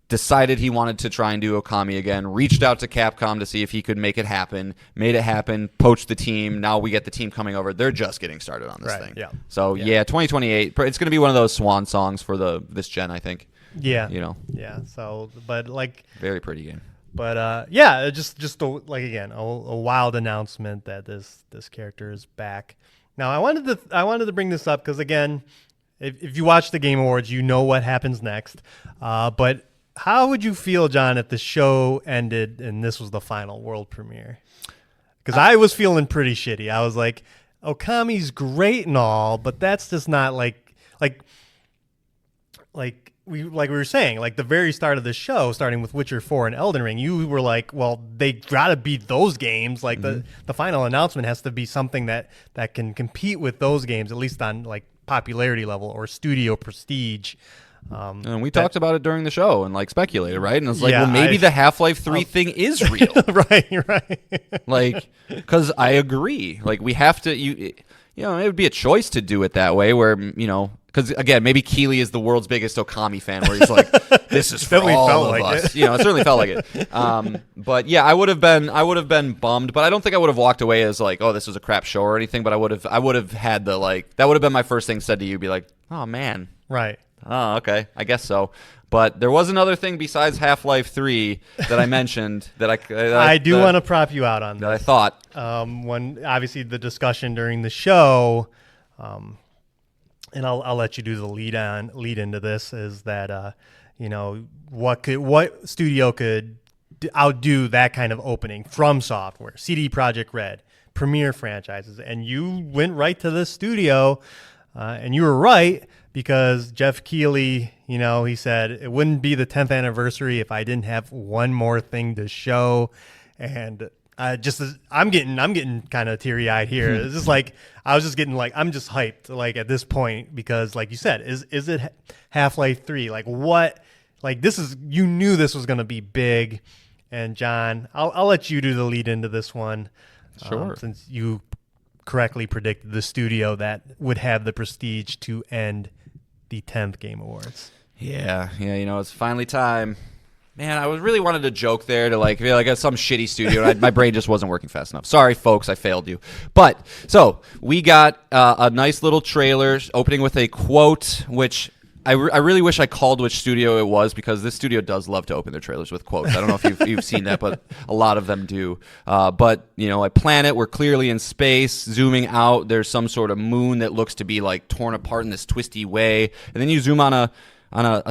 decided he wanted to try and do Okami again, reached out to Capcom to see if he could make it happen, made it happen, poached the team. Now we get the team coming over. They're just getting started on this thing. Yeah. So 2028. It's going to be one of those swan songs for this gen, I think. Yeah. Yeah. So, but like very pretty game. But just a wild announcement that this character is back. Now I wanted to bring this up because again, if you watch the Game Awards, you know what happens next. But how would you feel, John, if the show ended and this was the final world premiere? Because I was feeling pretty shitty. I was like, Okami's great and all, but that's just not like we were saying, like the very start of the show, starting with Witcher 4 and Elden Ring, you were like, well, they gotta beat those games. Like the final announcement has to be something that can compete with those games, at least on like popularity level or studio prestige. And we talked about it during the show and like speculated, right? And it's like, Yeah, well, maybe the Half-Life 3 thing is real. right. Like, because I agree. Like, we have to, you know, it would be a choice to do it that way where, you know, because again, maybe Keeley is the world's biggest Okami fan where he's like, this is for all felt of like us. it. You know, it certainly felt like it. But yeah, I would have been bummed, but I don't think I would have walked away as like, oh, this was a crap show or anything, but I would have had the like, that would have been my first thing said to you, be like, oh man. Right. Oh, okay. I guess so. But there was another thing besides Half-Life 3 that I mentioned that I do want to prop you out on that I this. thought. When obviously the discussion during the show, and I'll let you do the lead into this, is that you know, what studio could outdo that kind of opening from Software, CD Projekt Red, premier franchises, and you went right to this studio, and you were right. Because Jeff Keighley, you know, he said it wouldn't be the 10th anniversary if I didn't have one more thing to show, and I'm getting kind of teary eyed here. It's just like I was just getting like I'm just hyped like at this point because like you said, is it Half-Life 3? Like what? Like this is, you knew this was going to be big, and John, I'll let you do the lead into this one, Sure. Since you correctly predicted the studio that would have the prestige to end the 10th Game Awards. Yeah, you know, it's finally time. Man, I was really wanted to joke there to like feel like it's some shitty studio. And my brain just wasn't working fast enough. Sorry, folks, I failed you. But so we got a nice little trailer opening with a quote, which I really wish I called which studio it was because this studio does love to open their trailers with quotes. I don't know if you've seen that, but a lot of them do. But, you know, a planet, we're clearly in space, zooming out. There's some sort of moon that looks to be like torn apart in this twisty way. And then you zoom on a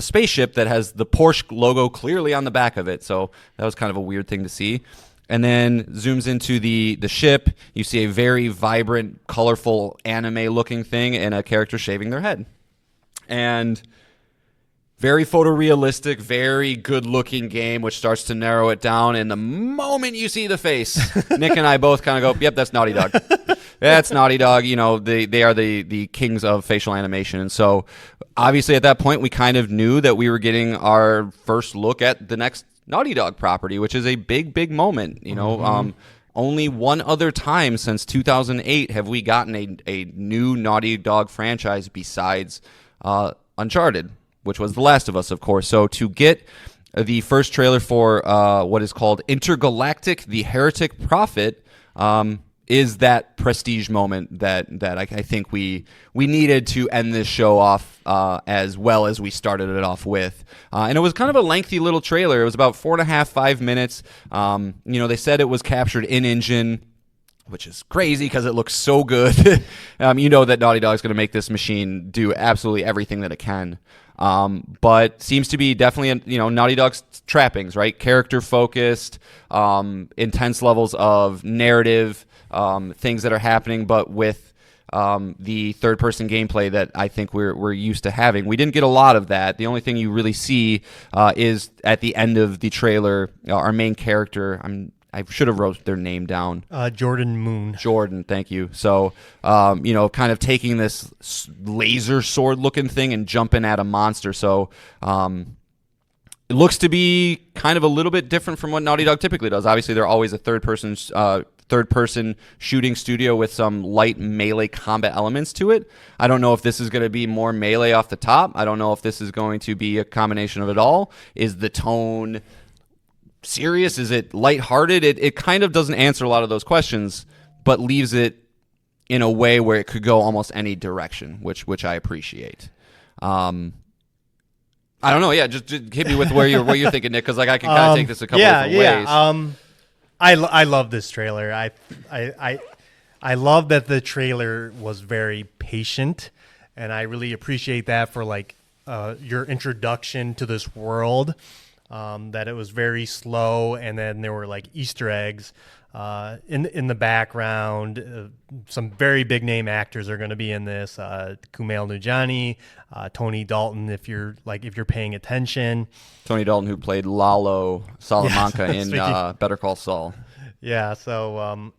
spaceship that has the Porsche logo clearly on the back of it. So that was kind of a weird thing to see. And then zooms into the ship. You see a very vibrant, colorful, anime-looking thing and a character shaving their head. And very photorealistic, very good-looking game, which starts to narrow it down. And the moment you see the face, Nick and I both kind of go, yep, that's Naughty Dog. That's Naughty Dog. You know, they are the kings of facial animation. And so, obviously, at that point, we kind of knew that we were getting our first look at the next Naughty Dog property, which is a big, big moment. You know, only one other time since 2008 have we gotten a new Naughty Dog franchise besides Uncharted, which was The Last of Us, of course. So to get the first trailer for what is called Intergalactic, the Heretic Prophet, is that prestige moment that I think we needed to end this show off as well as we started it off with. And it was kind of a lengthy little trailer. It was about 5 minutes. You know, they said it was captured in-engine, which is crazy because it looks so good. You know that Naughty Dog's going to make this machine do absolutely everything that it can. But seems to be definitely, you know, Naughty Dog's trappings, right? Character focused, intense levels of narrative, things that are happening, but with the third-person gameplay that I think we're used to having. We didn't get a lot of that. The only thing you really see is at the end of the trailer, our main character. I should have wrote their name down. Jordan Moon. Jordan, thank you. So, you know, kind of taking this laser sword-looking thing and jumping at a monster. So, it looks to be kind of a little bit different from what Naughty Dog typically does. Obviously, they're always a third-person shooting studio with some light melee combat elements to it. I don't know if this is going to be more melee off the top. I don't know if this is going to be a combination of it all. Is the tone serious? Is it lighthearted? It kind of doesn't answer a lot of those questions, but leaves it in a way where it could go almost any direction, which I appreciate. I don't know. Yeah, just hit me with where you're thinking, Nick, because like I can kind of take this a couple different ways. I love this trailer. I love that the trailer was very patient, and I really appreciate that for like your introduction to this world. That it was very slow, and then there were like Easter eggs. in the background. Some very big name actors are going to be in this. Kumail Nanjiani, Tony Dalton. If you're paying attention, Tony Dalton, who played Lalo Salamanca in Better Call Saul. Yeah. So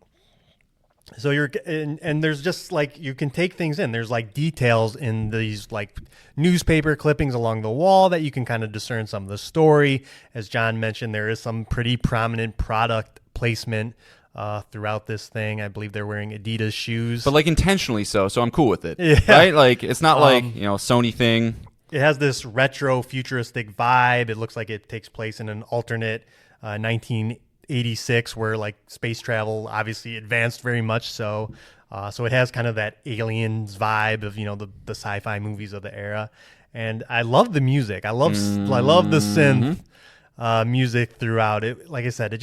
you're and there's just like you can take things in. There's like details in these like newspaper clippings along the wall that you can kind of discern some of the story. As John mentioned, there is some pretty prominent product placement throughout this thing. I believe they're wearing Adidas shoes, But like intentionally so I'm cool with it. Yeah. Right? Like it's not like, Sony thing. it has this retro futuristic vibe. It looks like it takes place in an alternate 1986 where like space travel obviously advanced very much so. So it has kind of that aliens vibe of, the sci-fi movies of the era. And I love the music. I love the synth music throughout it. Like I said,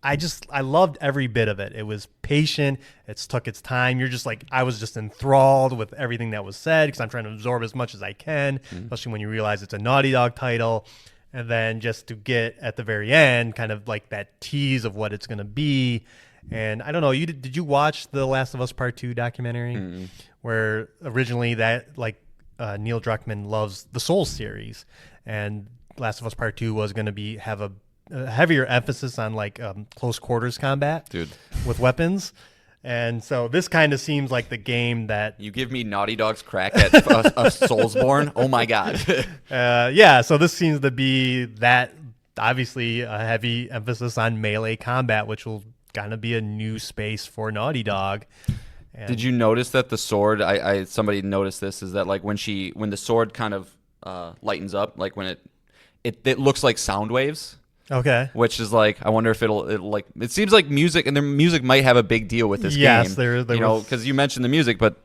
I loved every bit of it. It was patient. It took its time. You're just like, I was just enthralled with everything that was said because I'm trying to absorb as much as I can, especially when you realize it's a Naughty Dog title. And then just to get at the very end, kind of like that tease of what it's going to be. And I don't know, did you watch the Last of Us Part 2 documentary? Where originally that Neil Druckmann loves the Souls series, and Last of Us Part 2 was going to have a heavier emphasis on close quarters combat, with weapons. And so this kind of seems like the game that You give me Naughty Dog's crack at a Soulsborne? Oh my god. so this seems to be that, obviously a heavy emphasis on melee combat, which will kind of be a new space for Naughty Dog. And Did you notice that the sword? Somebody noticed this. Is that like when the sword kind of lightens up, like when it looks like sound waves. Okay. Which is like, I wonder if it seems like music, and their music might have a big deal with this game. Yes, there because you mentioned the music, but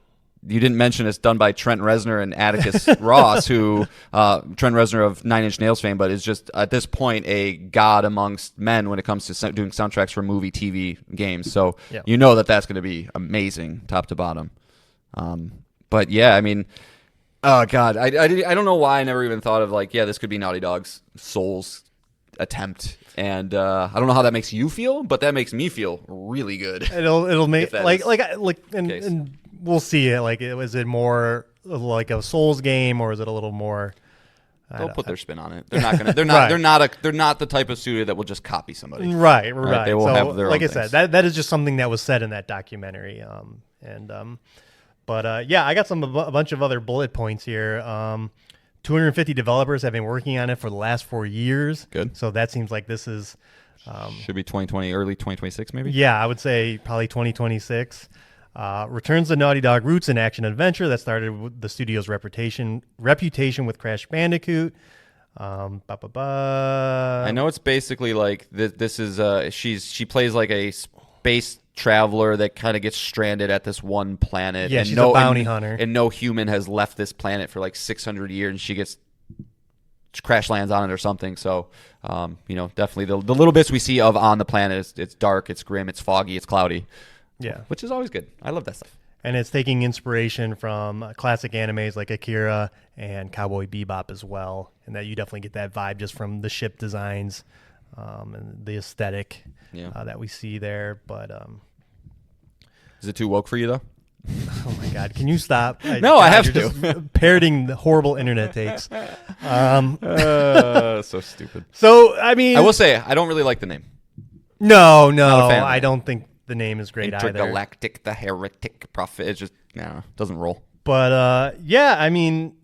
you didn't mention it's done by Trent Reznor and Atticus Ross, who Trent Reznor of Nine Inch Nails fame, but is just at this point a god amongst men when it comes to doing soundtracks for movie, TV, games. So you know that's going to be amazing, top to bottom. But yeah, I mean, oh god, I don't know why I never even thought of this could be Naughty Dog's Souls attempt. And I don't know how that makes you feel, but that makes me feel really good. It'll make case. and we'll see it. Is it more like a Souls game, or is it a little more? They'll put their spin on it. They're not gonna. They're not. Right. They're not the type of studio that will just copy somebody. Right. They will have their own like I things. said, that is just something that was said in that documentary. But I got a bunch of other bullet points here. 250 developers have been working on it for the last 4 years. Good. So that seems like this is should be 2020, early 2026, maybe. Yeah, I would say probably 2026. Returns the Naughty Dog roots in action adventure that started with the studio's reputation with Crash Bandicoot. I know it's basically like this is she plays like a space traveler that kind of gets stranded at this one planet. Yeah, and she's a bounty hunter. And no human has left this planet for 600 years, and she crash lands on it or something. So, definitely the little bits we see of on the planet, it's dark, it's grim, it's foggy, it's cloudy. Yeah. Which is always good. I love that stuff. And it's taking inspiration from classic animes like Akira and Cowboy Bebop as well. And that you definitely get that vibe just from the ship designs and the aesthetic that we see there. But is it too woke for you, though? Oh, my God. Can you stop? No, I have you're to. Just parroting the horrible internet takes. So stupid. So, I mean, I will say, I don't really like the name. No, Not a fan of I it. don't think the name is great either. Intergalactic, the Heretic Prophet. It just, doesn't roll. But, I mean,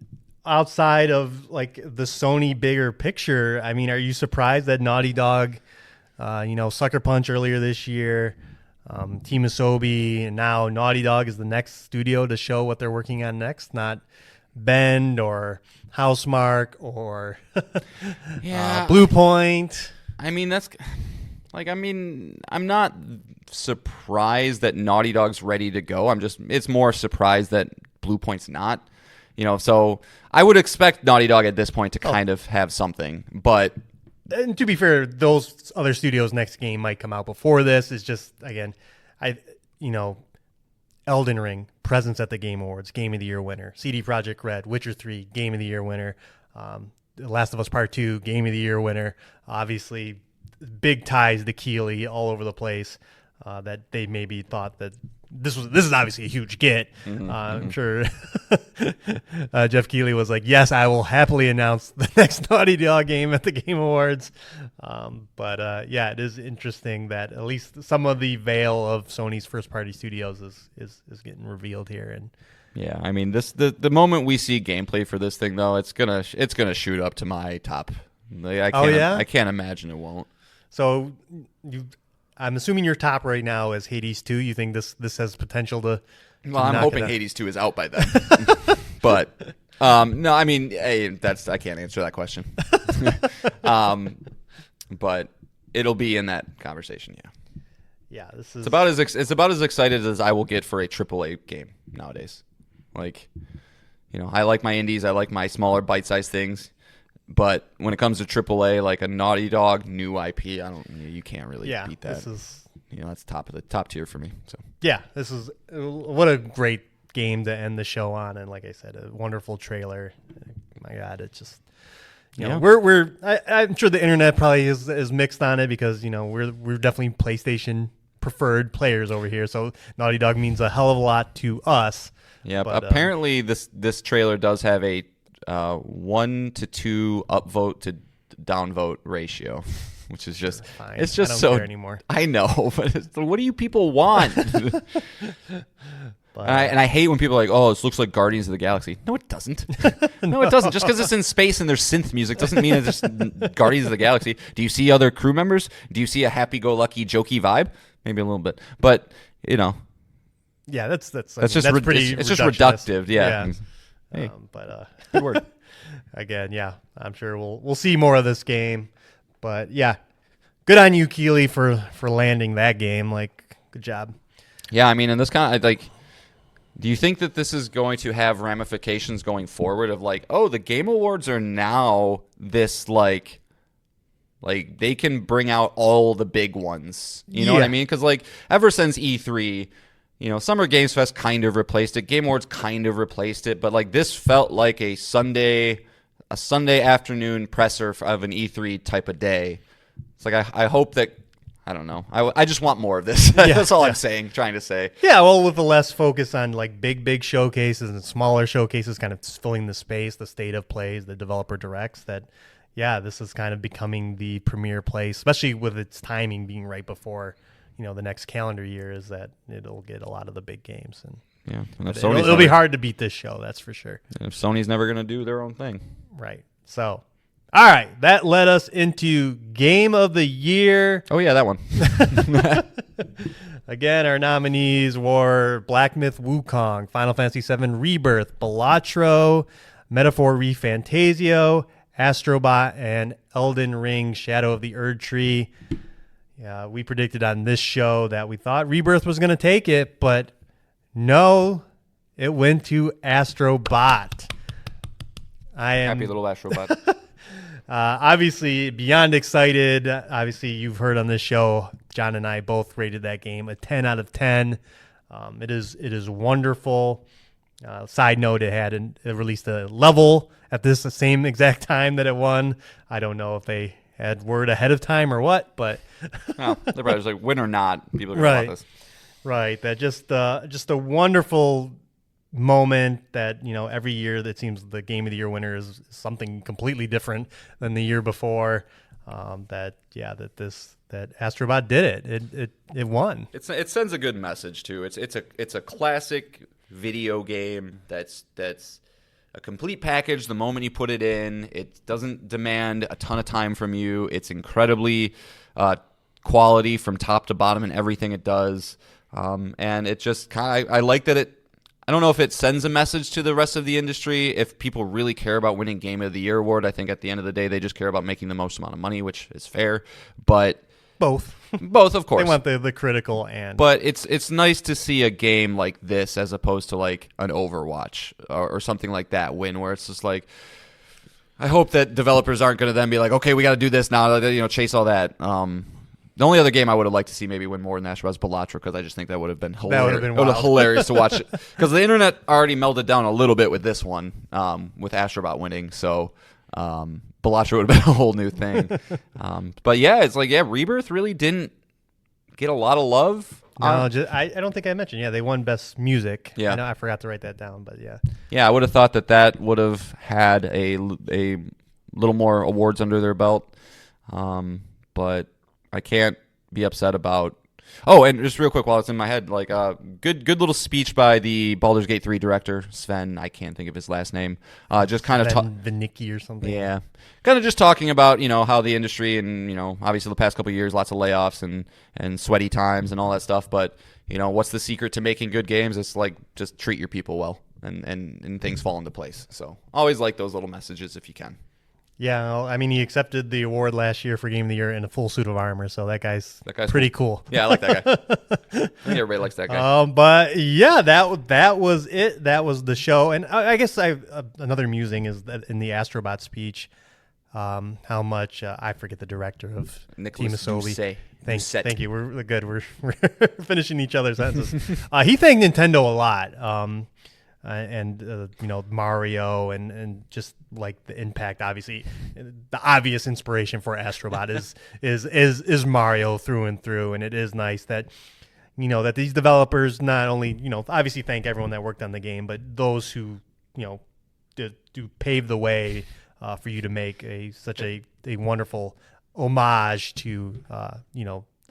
outside of the Sony bigger picture, I mean, are you surprised that Naughty Dog, Sucker Punch earlier this year, Team Asobi, and now Naughty Dog is the next studio to show what they're working on next, not Bend or Housemarque or Blue Point. I mean, I'm not surprised that Naughty Dog's ready to go. It's more surprised that Blue Point's not. So I would expect Naughty Dog at this point to kind of have something, but. And to be fair, those other studios' next game might come out before this. It's just, again, Elden Ring, presence at the Game Awards, Game of the Year winner. CD Projekt Red, Witcher 3, Game of the Year winner. Last of Us Part 2, Game of the Year winner. Obviously, big ties to Keighley all over the place. That they maybe thought that this is obviously a huge get. I'm sure Jeff Keighley was like, yes, I will happily announce the next Naughty Dog game at the Game Awards. But it is interesting that at least some of the veil of Sony's first party studios is getting revealed here. And yeah, I mean, the moment we see gameplay for this thing, though, it's gonna shoot up to my top. I can't imagine it won't. So I'm assuming your top right now is Hades 2. You think this has potential to? Well, I'm hoping Hades 2 is out by then. But no, I mean, hey, I can't answer that question. But it'll be in that conversation. Yeah. Yeah, this is. It's about as excited as I will get for a AAA game nowadays. Like, I like my indies. I like my smaller bite-sized things. But when it comes to AAA, like a Naughty Dog new IP, you can't really beat that. This is, that's top tier for me. So yeah, this is what a great game to end the show on, and like I said, a wonderful trailer. My God, it's just I'm sure the internet probably is mixed on it because we're definitely PlayStation preferred players over here. So Naughty Dog means a hell of a lot to us. Yeah, but apparently this trailer does have a 1 to 2 upvote to downvote ratio, which is just fine. It's just I don't so care anymore. I know, but what do you people want? And I hate when people are like, oh, this looks like Guardians of the Galaxy. No, it doesn't. No, it doesn't. Just because it's in space and there's synth music doesn't mean it's just Guardians of the Galaxy. Do you see other crew members? Do you see a happy-go-lucky, jokey vibe? Maybe a little bit, but yeah, that's pretty. It's just reductive. Yeah. Hey, good word. Again, yeah, I'm sure we'll see more of this game, but yeah, good on you, Keighley, for landing that game. Like, good job. Yeah, I mean, in this kind of like, do you think that this is going to have ramifications going forward of like, oh, the Game Awards are now this like they can bring out all the big ones. You know what I mean? Because like ever since E3. Summer Games Fest kind of replaced it. Game Awards kind of replaced it. But, like, this felt like a Sunday afternoon presser of an E3 type of day. It's like I hope that – I don't know. I just want more of this. That's all I'm trying to say. Yeah, well, with the less focus on, like, big showcases and smaller showcases kind of filling the space, the state of plays, the developer directs, that, yeah, this is kind of becoming the premier place, especially with its timing being right before – the next calendar year, is that it'll get a lot of the big games, and it'll be hard to beat this show, that's for sure. If Sony's never going to do their own thing, right? So, all right, that led us into Game of the Year. Oh yeah, that one. Again, our nominees were Black Myth: Wukong, Final Fantasy VII Rebirth, Balatro, Metaphor ReFantazio, Astrobot, and Elden Ring: Shadow of the Erd Tree. Yeah, we predicted on this show that we thought Rebirth was going to take it, but no, it went to Astrobot. I am happy little Astrobot. Obviously, beyond excited. Obviously, you've heard on this show, John and I both rated that game a 10 out of 10. It is wonderful. Side note, it released a level at the same exact time that it won. I don't know if they had word ahead of time or what, but well, they're probably just like, win or not, people are going to want this. Right. That just a wonderful moment that, every year that seems the Game of the Year winner is something completely different than the year before. That Astrobot did it. It won. It sends a good message too. It's a classic video game that's a complete package the moment you put it in. It doesn't demand a ton of time from you. It's incredibly quality from top to bottom in everything it does. And it just kind of, I like that I don't know if it sends a message to the rest of the industry. If people really care about winning Game of the Year award, I think at the end of the day, they just care about making the most amount of money, which is fair. But both, of course. They want the critical and. But it's nice to see a game like this as opposed to like an Overwatch or something like that win, where it's just like, I hope that developers aren't going to then be like, okay, we got to do this now, chase all that. The only other game I would have liked to see maybe win more than Ash was Balatro, because I just think that would have been hilarious. It would have been hilarious to watch it, because the internet already melted down a little bit with this one, with Astrobot winning. So Balatro would have been a whole new thing. But yeah, it's like, Rebirth really didn't get a lot of love. No, I don't think I mentioned. Yeah, they won Best Music. Yeah. I know I forgot to write that down, but yeah. Yeah, I would have thought that would have had a little more awards under their belt. But I can't be upset about. Oh, and just real quick while it's in my head, like good little speech by the Baldur's Gate 3 director, Sven. I can't think of his last name. Just kind of Vinicki or something. Yeah, kind of just talking about how the industry and obviously the past couple of years, lots of layoffs and sweaty times and all that stuff. But what's the secret to making good games? It's like just treat your people well, and things fall into place. So always like those little messages if you can. Yeah, well, I mean, he accepted the award last year for Game of the Year in a full suit of armor, so that guy's pretty cool. Yeah, I like that guy. I think everybody likes that guy. But yeah, that was it. That was the show, and I guess another musing is that in the Astrobot speech, how much I forget the director of Nicholas Team Asobi. Doucet. Thank you. We're good. We're finishing each other's sentences. He thanked Nintendo a lot. And Mario and just like the impact. Obviously, the obvious inspiration for Astrobot is Mario through and through, and it is nice that that these developers not only obviously thank everyone that worked on the game, but those who do pave the way for you to make such a wonderful homage to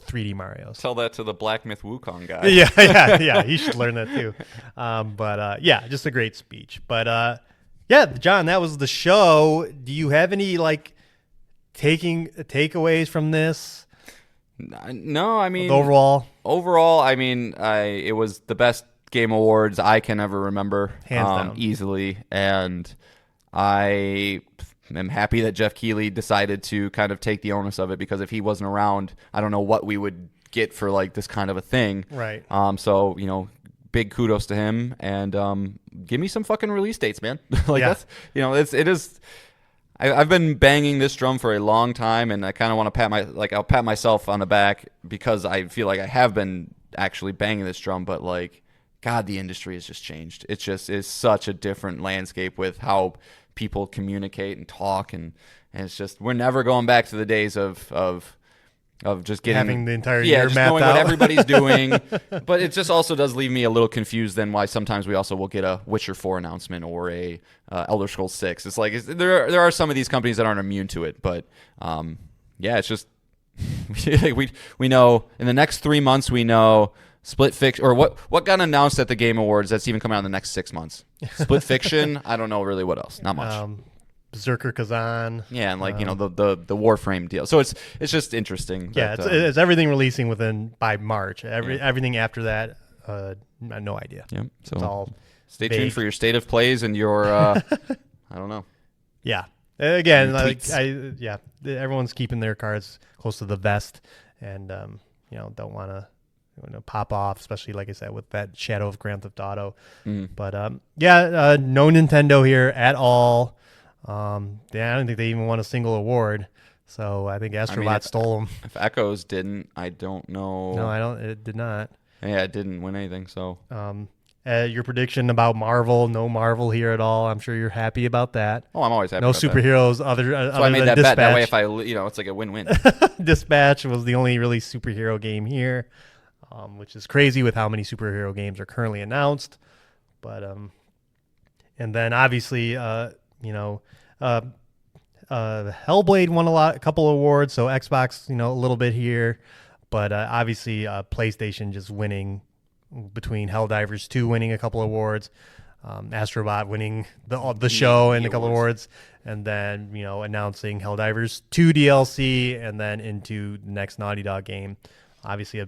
3D Marios. Tell that to the Black Myth Wukong guy. Yeah. He should learn that too. But just a great speech. But John, that was the show. Do you have any takeaways from this? No, I mean overall, I mean, it was the best Game Awards I can ever remember, hands down, easily, and I am happy that Jeff Keighley decided to kind of take the onus of it, because if he wasn't around, I don't know what we would get for this kind of a thing. Right. So big kudos to him, and give me some fucking release dates, man. That's it is. I've been banging this drum for a long time, and I kind of want to I'll pat myself on the back because I feel like I have been actually banging this drum, but God, the industry has just changed. It just is such a different landscape with how people communicate and talk, and it's just, we're never going back to the days of just getting having the entire year just mapped knowing out. what everybody's doing. But it just also does leave me a little confused then why sometimes we also will get a Witcher 4 announcement or a Elder Scrolls 6. It's there are some of these companies that aren't immune to it, but it's just we know in the next 3 months we know Split Fiction, or what got announced at the Game Awards that's even coming out in the next 6 months. Split Fiction, I don't know really what else. Not much. Berserker Kazan. Yeah, and the Warframe deal. So it's just interesting. Yeah, it's everything releasing by March. Everything after that, no idea. Yeah, so it's all stay vague. tuned for your state of plays and your I don't know. Yeah. Again, Tweets. everyone's keeping their cards close to the vest, and don't want to pop off, especially like I said with that Shadow of Grand Theft Auto. But no Nintendo here at all. I don't think they even won a single award, so I think Astrobot stole them. If Echoes didn't, I don't know. No, it did not. Yeah, it didn't win anything. So your prediction about Marvel, no Marvel here at all. I'm sure you're happy about that. Oh, I'm always happy. No about superheroes that. other That's than why I made that Dispatch. bet. That way, if I it's like a win-win. Dispatch was the only really superhero game here, which is crazy with how many superhero games are currently announced. But and then obviously Hellblade won a couple awards, so Xbox a little bit here, but obviously PlayStation just winning between Helldivers 2 winning a couple awards, Astrobot winning the show and a couple awards, and then announcing Helldivers 2 DLC, and then into the next Naughty Dog game. Obviously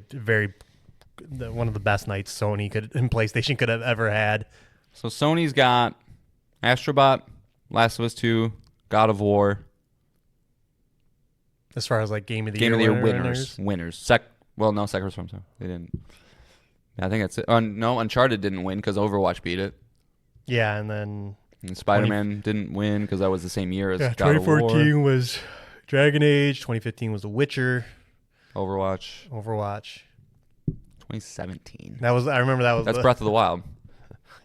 one of the best nights Sony and PlayStation could have ever had. So Sony's got Astrobot, Last of Us 2, God of War. As far as Game of the Year winners. No, Sekiro from they didn't. I think that's it. No, Uncharted didn't win because Overwatch beat it. Yeah, and then Spider-Man didn't win because that was the same year as God of War. 2014 was Dragon Age. 2015 was The Witcher. Overwatch. 2017. I remember that was. That's Breath of the Wild.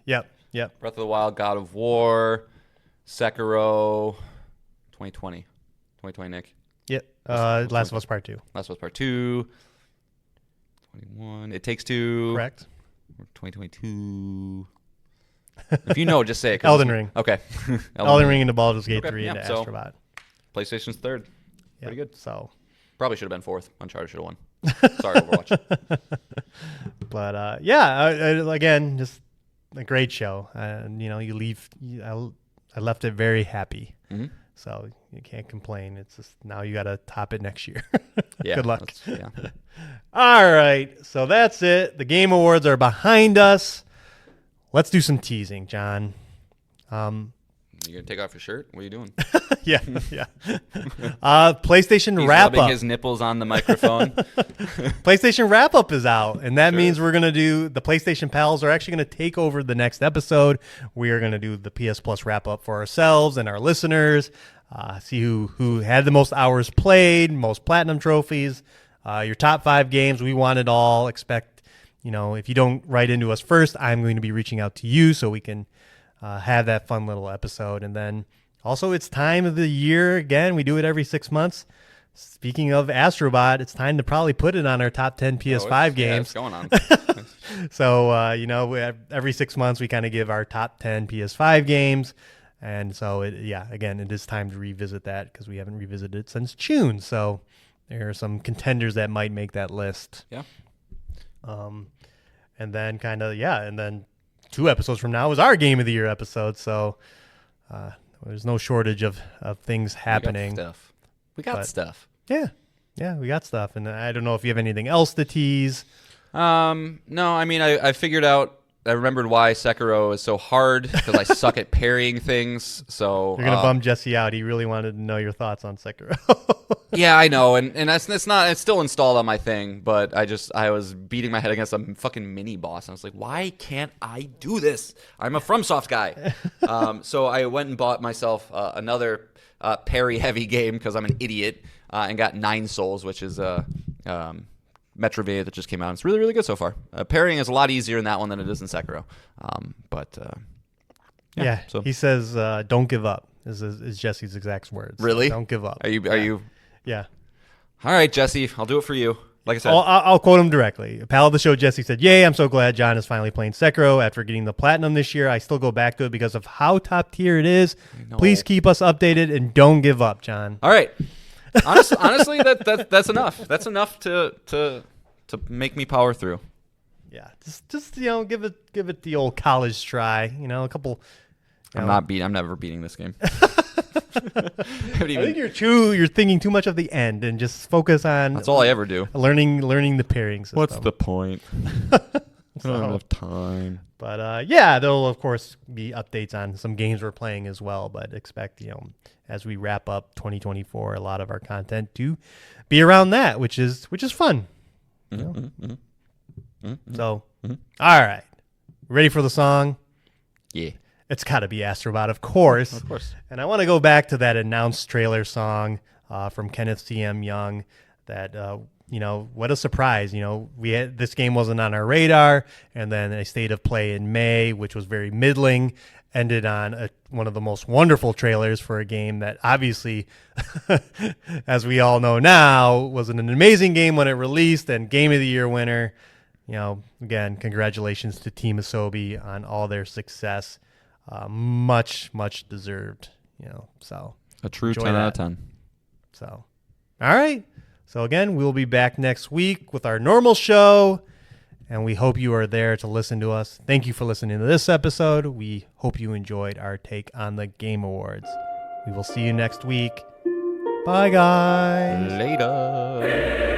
Yep. Breath of the Wild, God of War, Sekiro, 2020? 2020, Nick. Yep. Last of Us Part 2. Last of Us Part 2. 21. It Takes Two. Correct. 2022. If you know, just say it. Elden Ring. Okay. Elden Ring into Baldur's Gate 3 yeah, into so Astrobot. PlayStation's third. Yep. Pretty good. So Probably should have been fourth. Uncharted should have won. Sorry, Overwatch. But again, just a great show. And you leave. I left it very happy. Mm-hmm. So you can't complain. It's just now you got to top it next year. Yeah. Good luck. Yeah. All right. So that's it. The Game Awards are behind us. Let's do some teasing, John. You gonna take off your shirt? What are you doing? Yeah. PlayStation He's wrap rubbing up. his nipples on the microphone. PlayStation wrap up is out, and that means we're gonna do the PlayStation Pals are actually gonna take over the next episode. We are gonna do the PS Plus wrap up for ourselves and our listeners. See who had the most hours played, most platinum trophies, your top 5 games. We want it all. Expect, if you don't write into us first, I'm going to be reaching out to you so we can have that fun little episode. And then also it's time of the year again. We do it every 6 months. Speaking of Astrobot, it's time to probably put it on our top 10 PS5 games. Yeah, it's going on. So, every 6 months we kind of give our top 10 PS5 games. And so, it is time to revisit that because we haven't revisited it since June. So there are some contenders that might make that list. Yeah. And then 2 episodes from now is our Game of the Year episode. So there's no shortage of things happening. We got stuff. Yeah, we got stuff. And I don't know if you have anything else to tease. No, I mean, I figured out, I remembered why Sekiro is so hard because I suck at parrying things. So You're going to bum Jesse out. He really wanted to know your thoughts on Sekiro. Yeah, I know, and it's still installed on my thing, but I was beating my head against a fucking mini boss, and I was like, why can't I do this? I'm a FromSoft guy. So I went and bought myself another parry heavy game because I'm an idiot, and got 9 Souls, which is Metroidvania that just came out. It's really, really good so far. Parrying is a lot easier in that one than it is in Sekiro. So he says, "Don't give up." Is Jesse's exact words. Really? Don't give up. Are you? Yeah. All right, Jesse, I'll do it for you. Like I said, I'll quote him directly. A pal of the show, Jesse, said, "Yay, I'm so glad John is finally playing Sekiro after getting the platinum this year. I still go back to it because of how top tier it is. Please keep us updated and don't give up, John." All right. Honestly, that's enough. That's enough to make me power through. Yeah, just give it the old college try. A couple. I'm never beating this game. I think you're thinking too much of the end and just focus on. That's all I ever do. Learning the pairing system. What's the point? I don't have enough time. But there'll of course be updates on some games we're playing as well. But expect as we wrap up 2024, a lot of our content to be around that, which is fun. So, all right, ready for the song? Yeah. It's got to be Astrobot, of course. Of course. And I want to go back to that announced trailer song from Kenneth C.M. Young. That what a surprise. This game wasn't on our radar, and then a state of play in May, which was very middling, ended on one of the most wonderful trailers for a game that obviously, as we all know now, was an amazing game when it released and Game of the Year winner. Again, congratulations to Team Asobi on all their success. Much deserved, so A true 10 out of 10. So, all right. So again, we'll be back next week with our normal show, and we hope you are there to listen to us. Thank you for listening to this episode. We hope you enjoyed our take on the Game Awards. We will see you next week. Bye, guys. Later.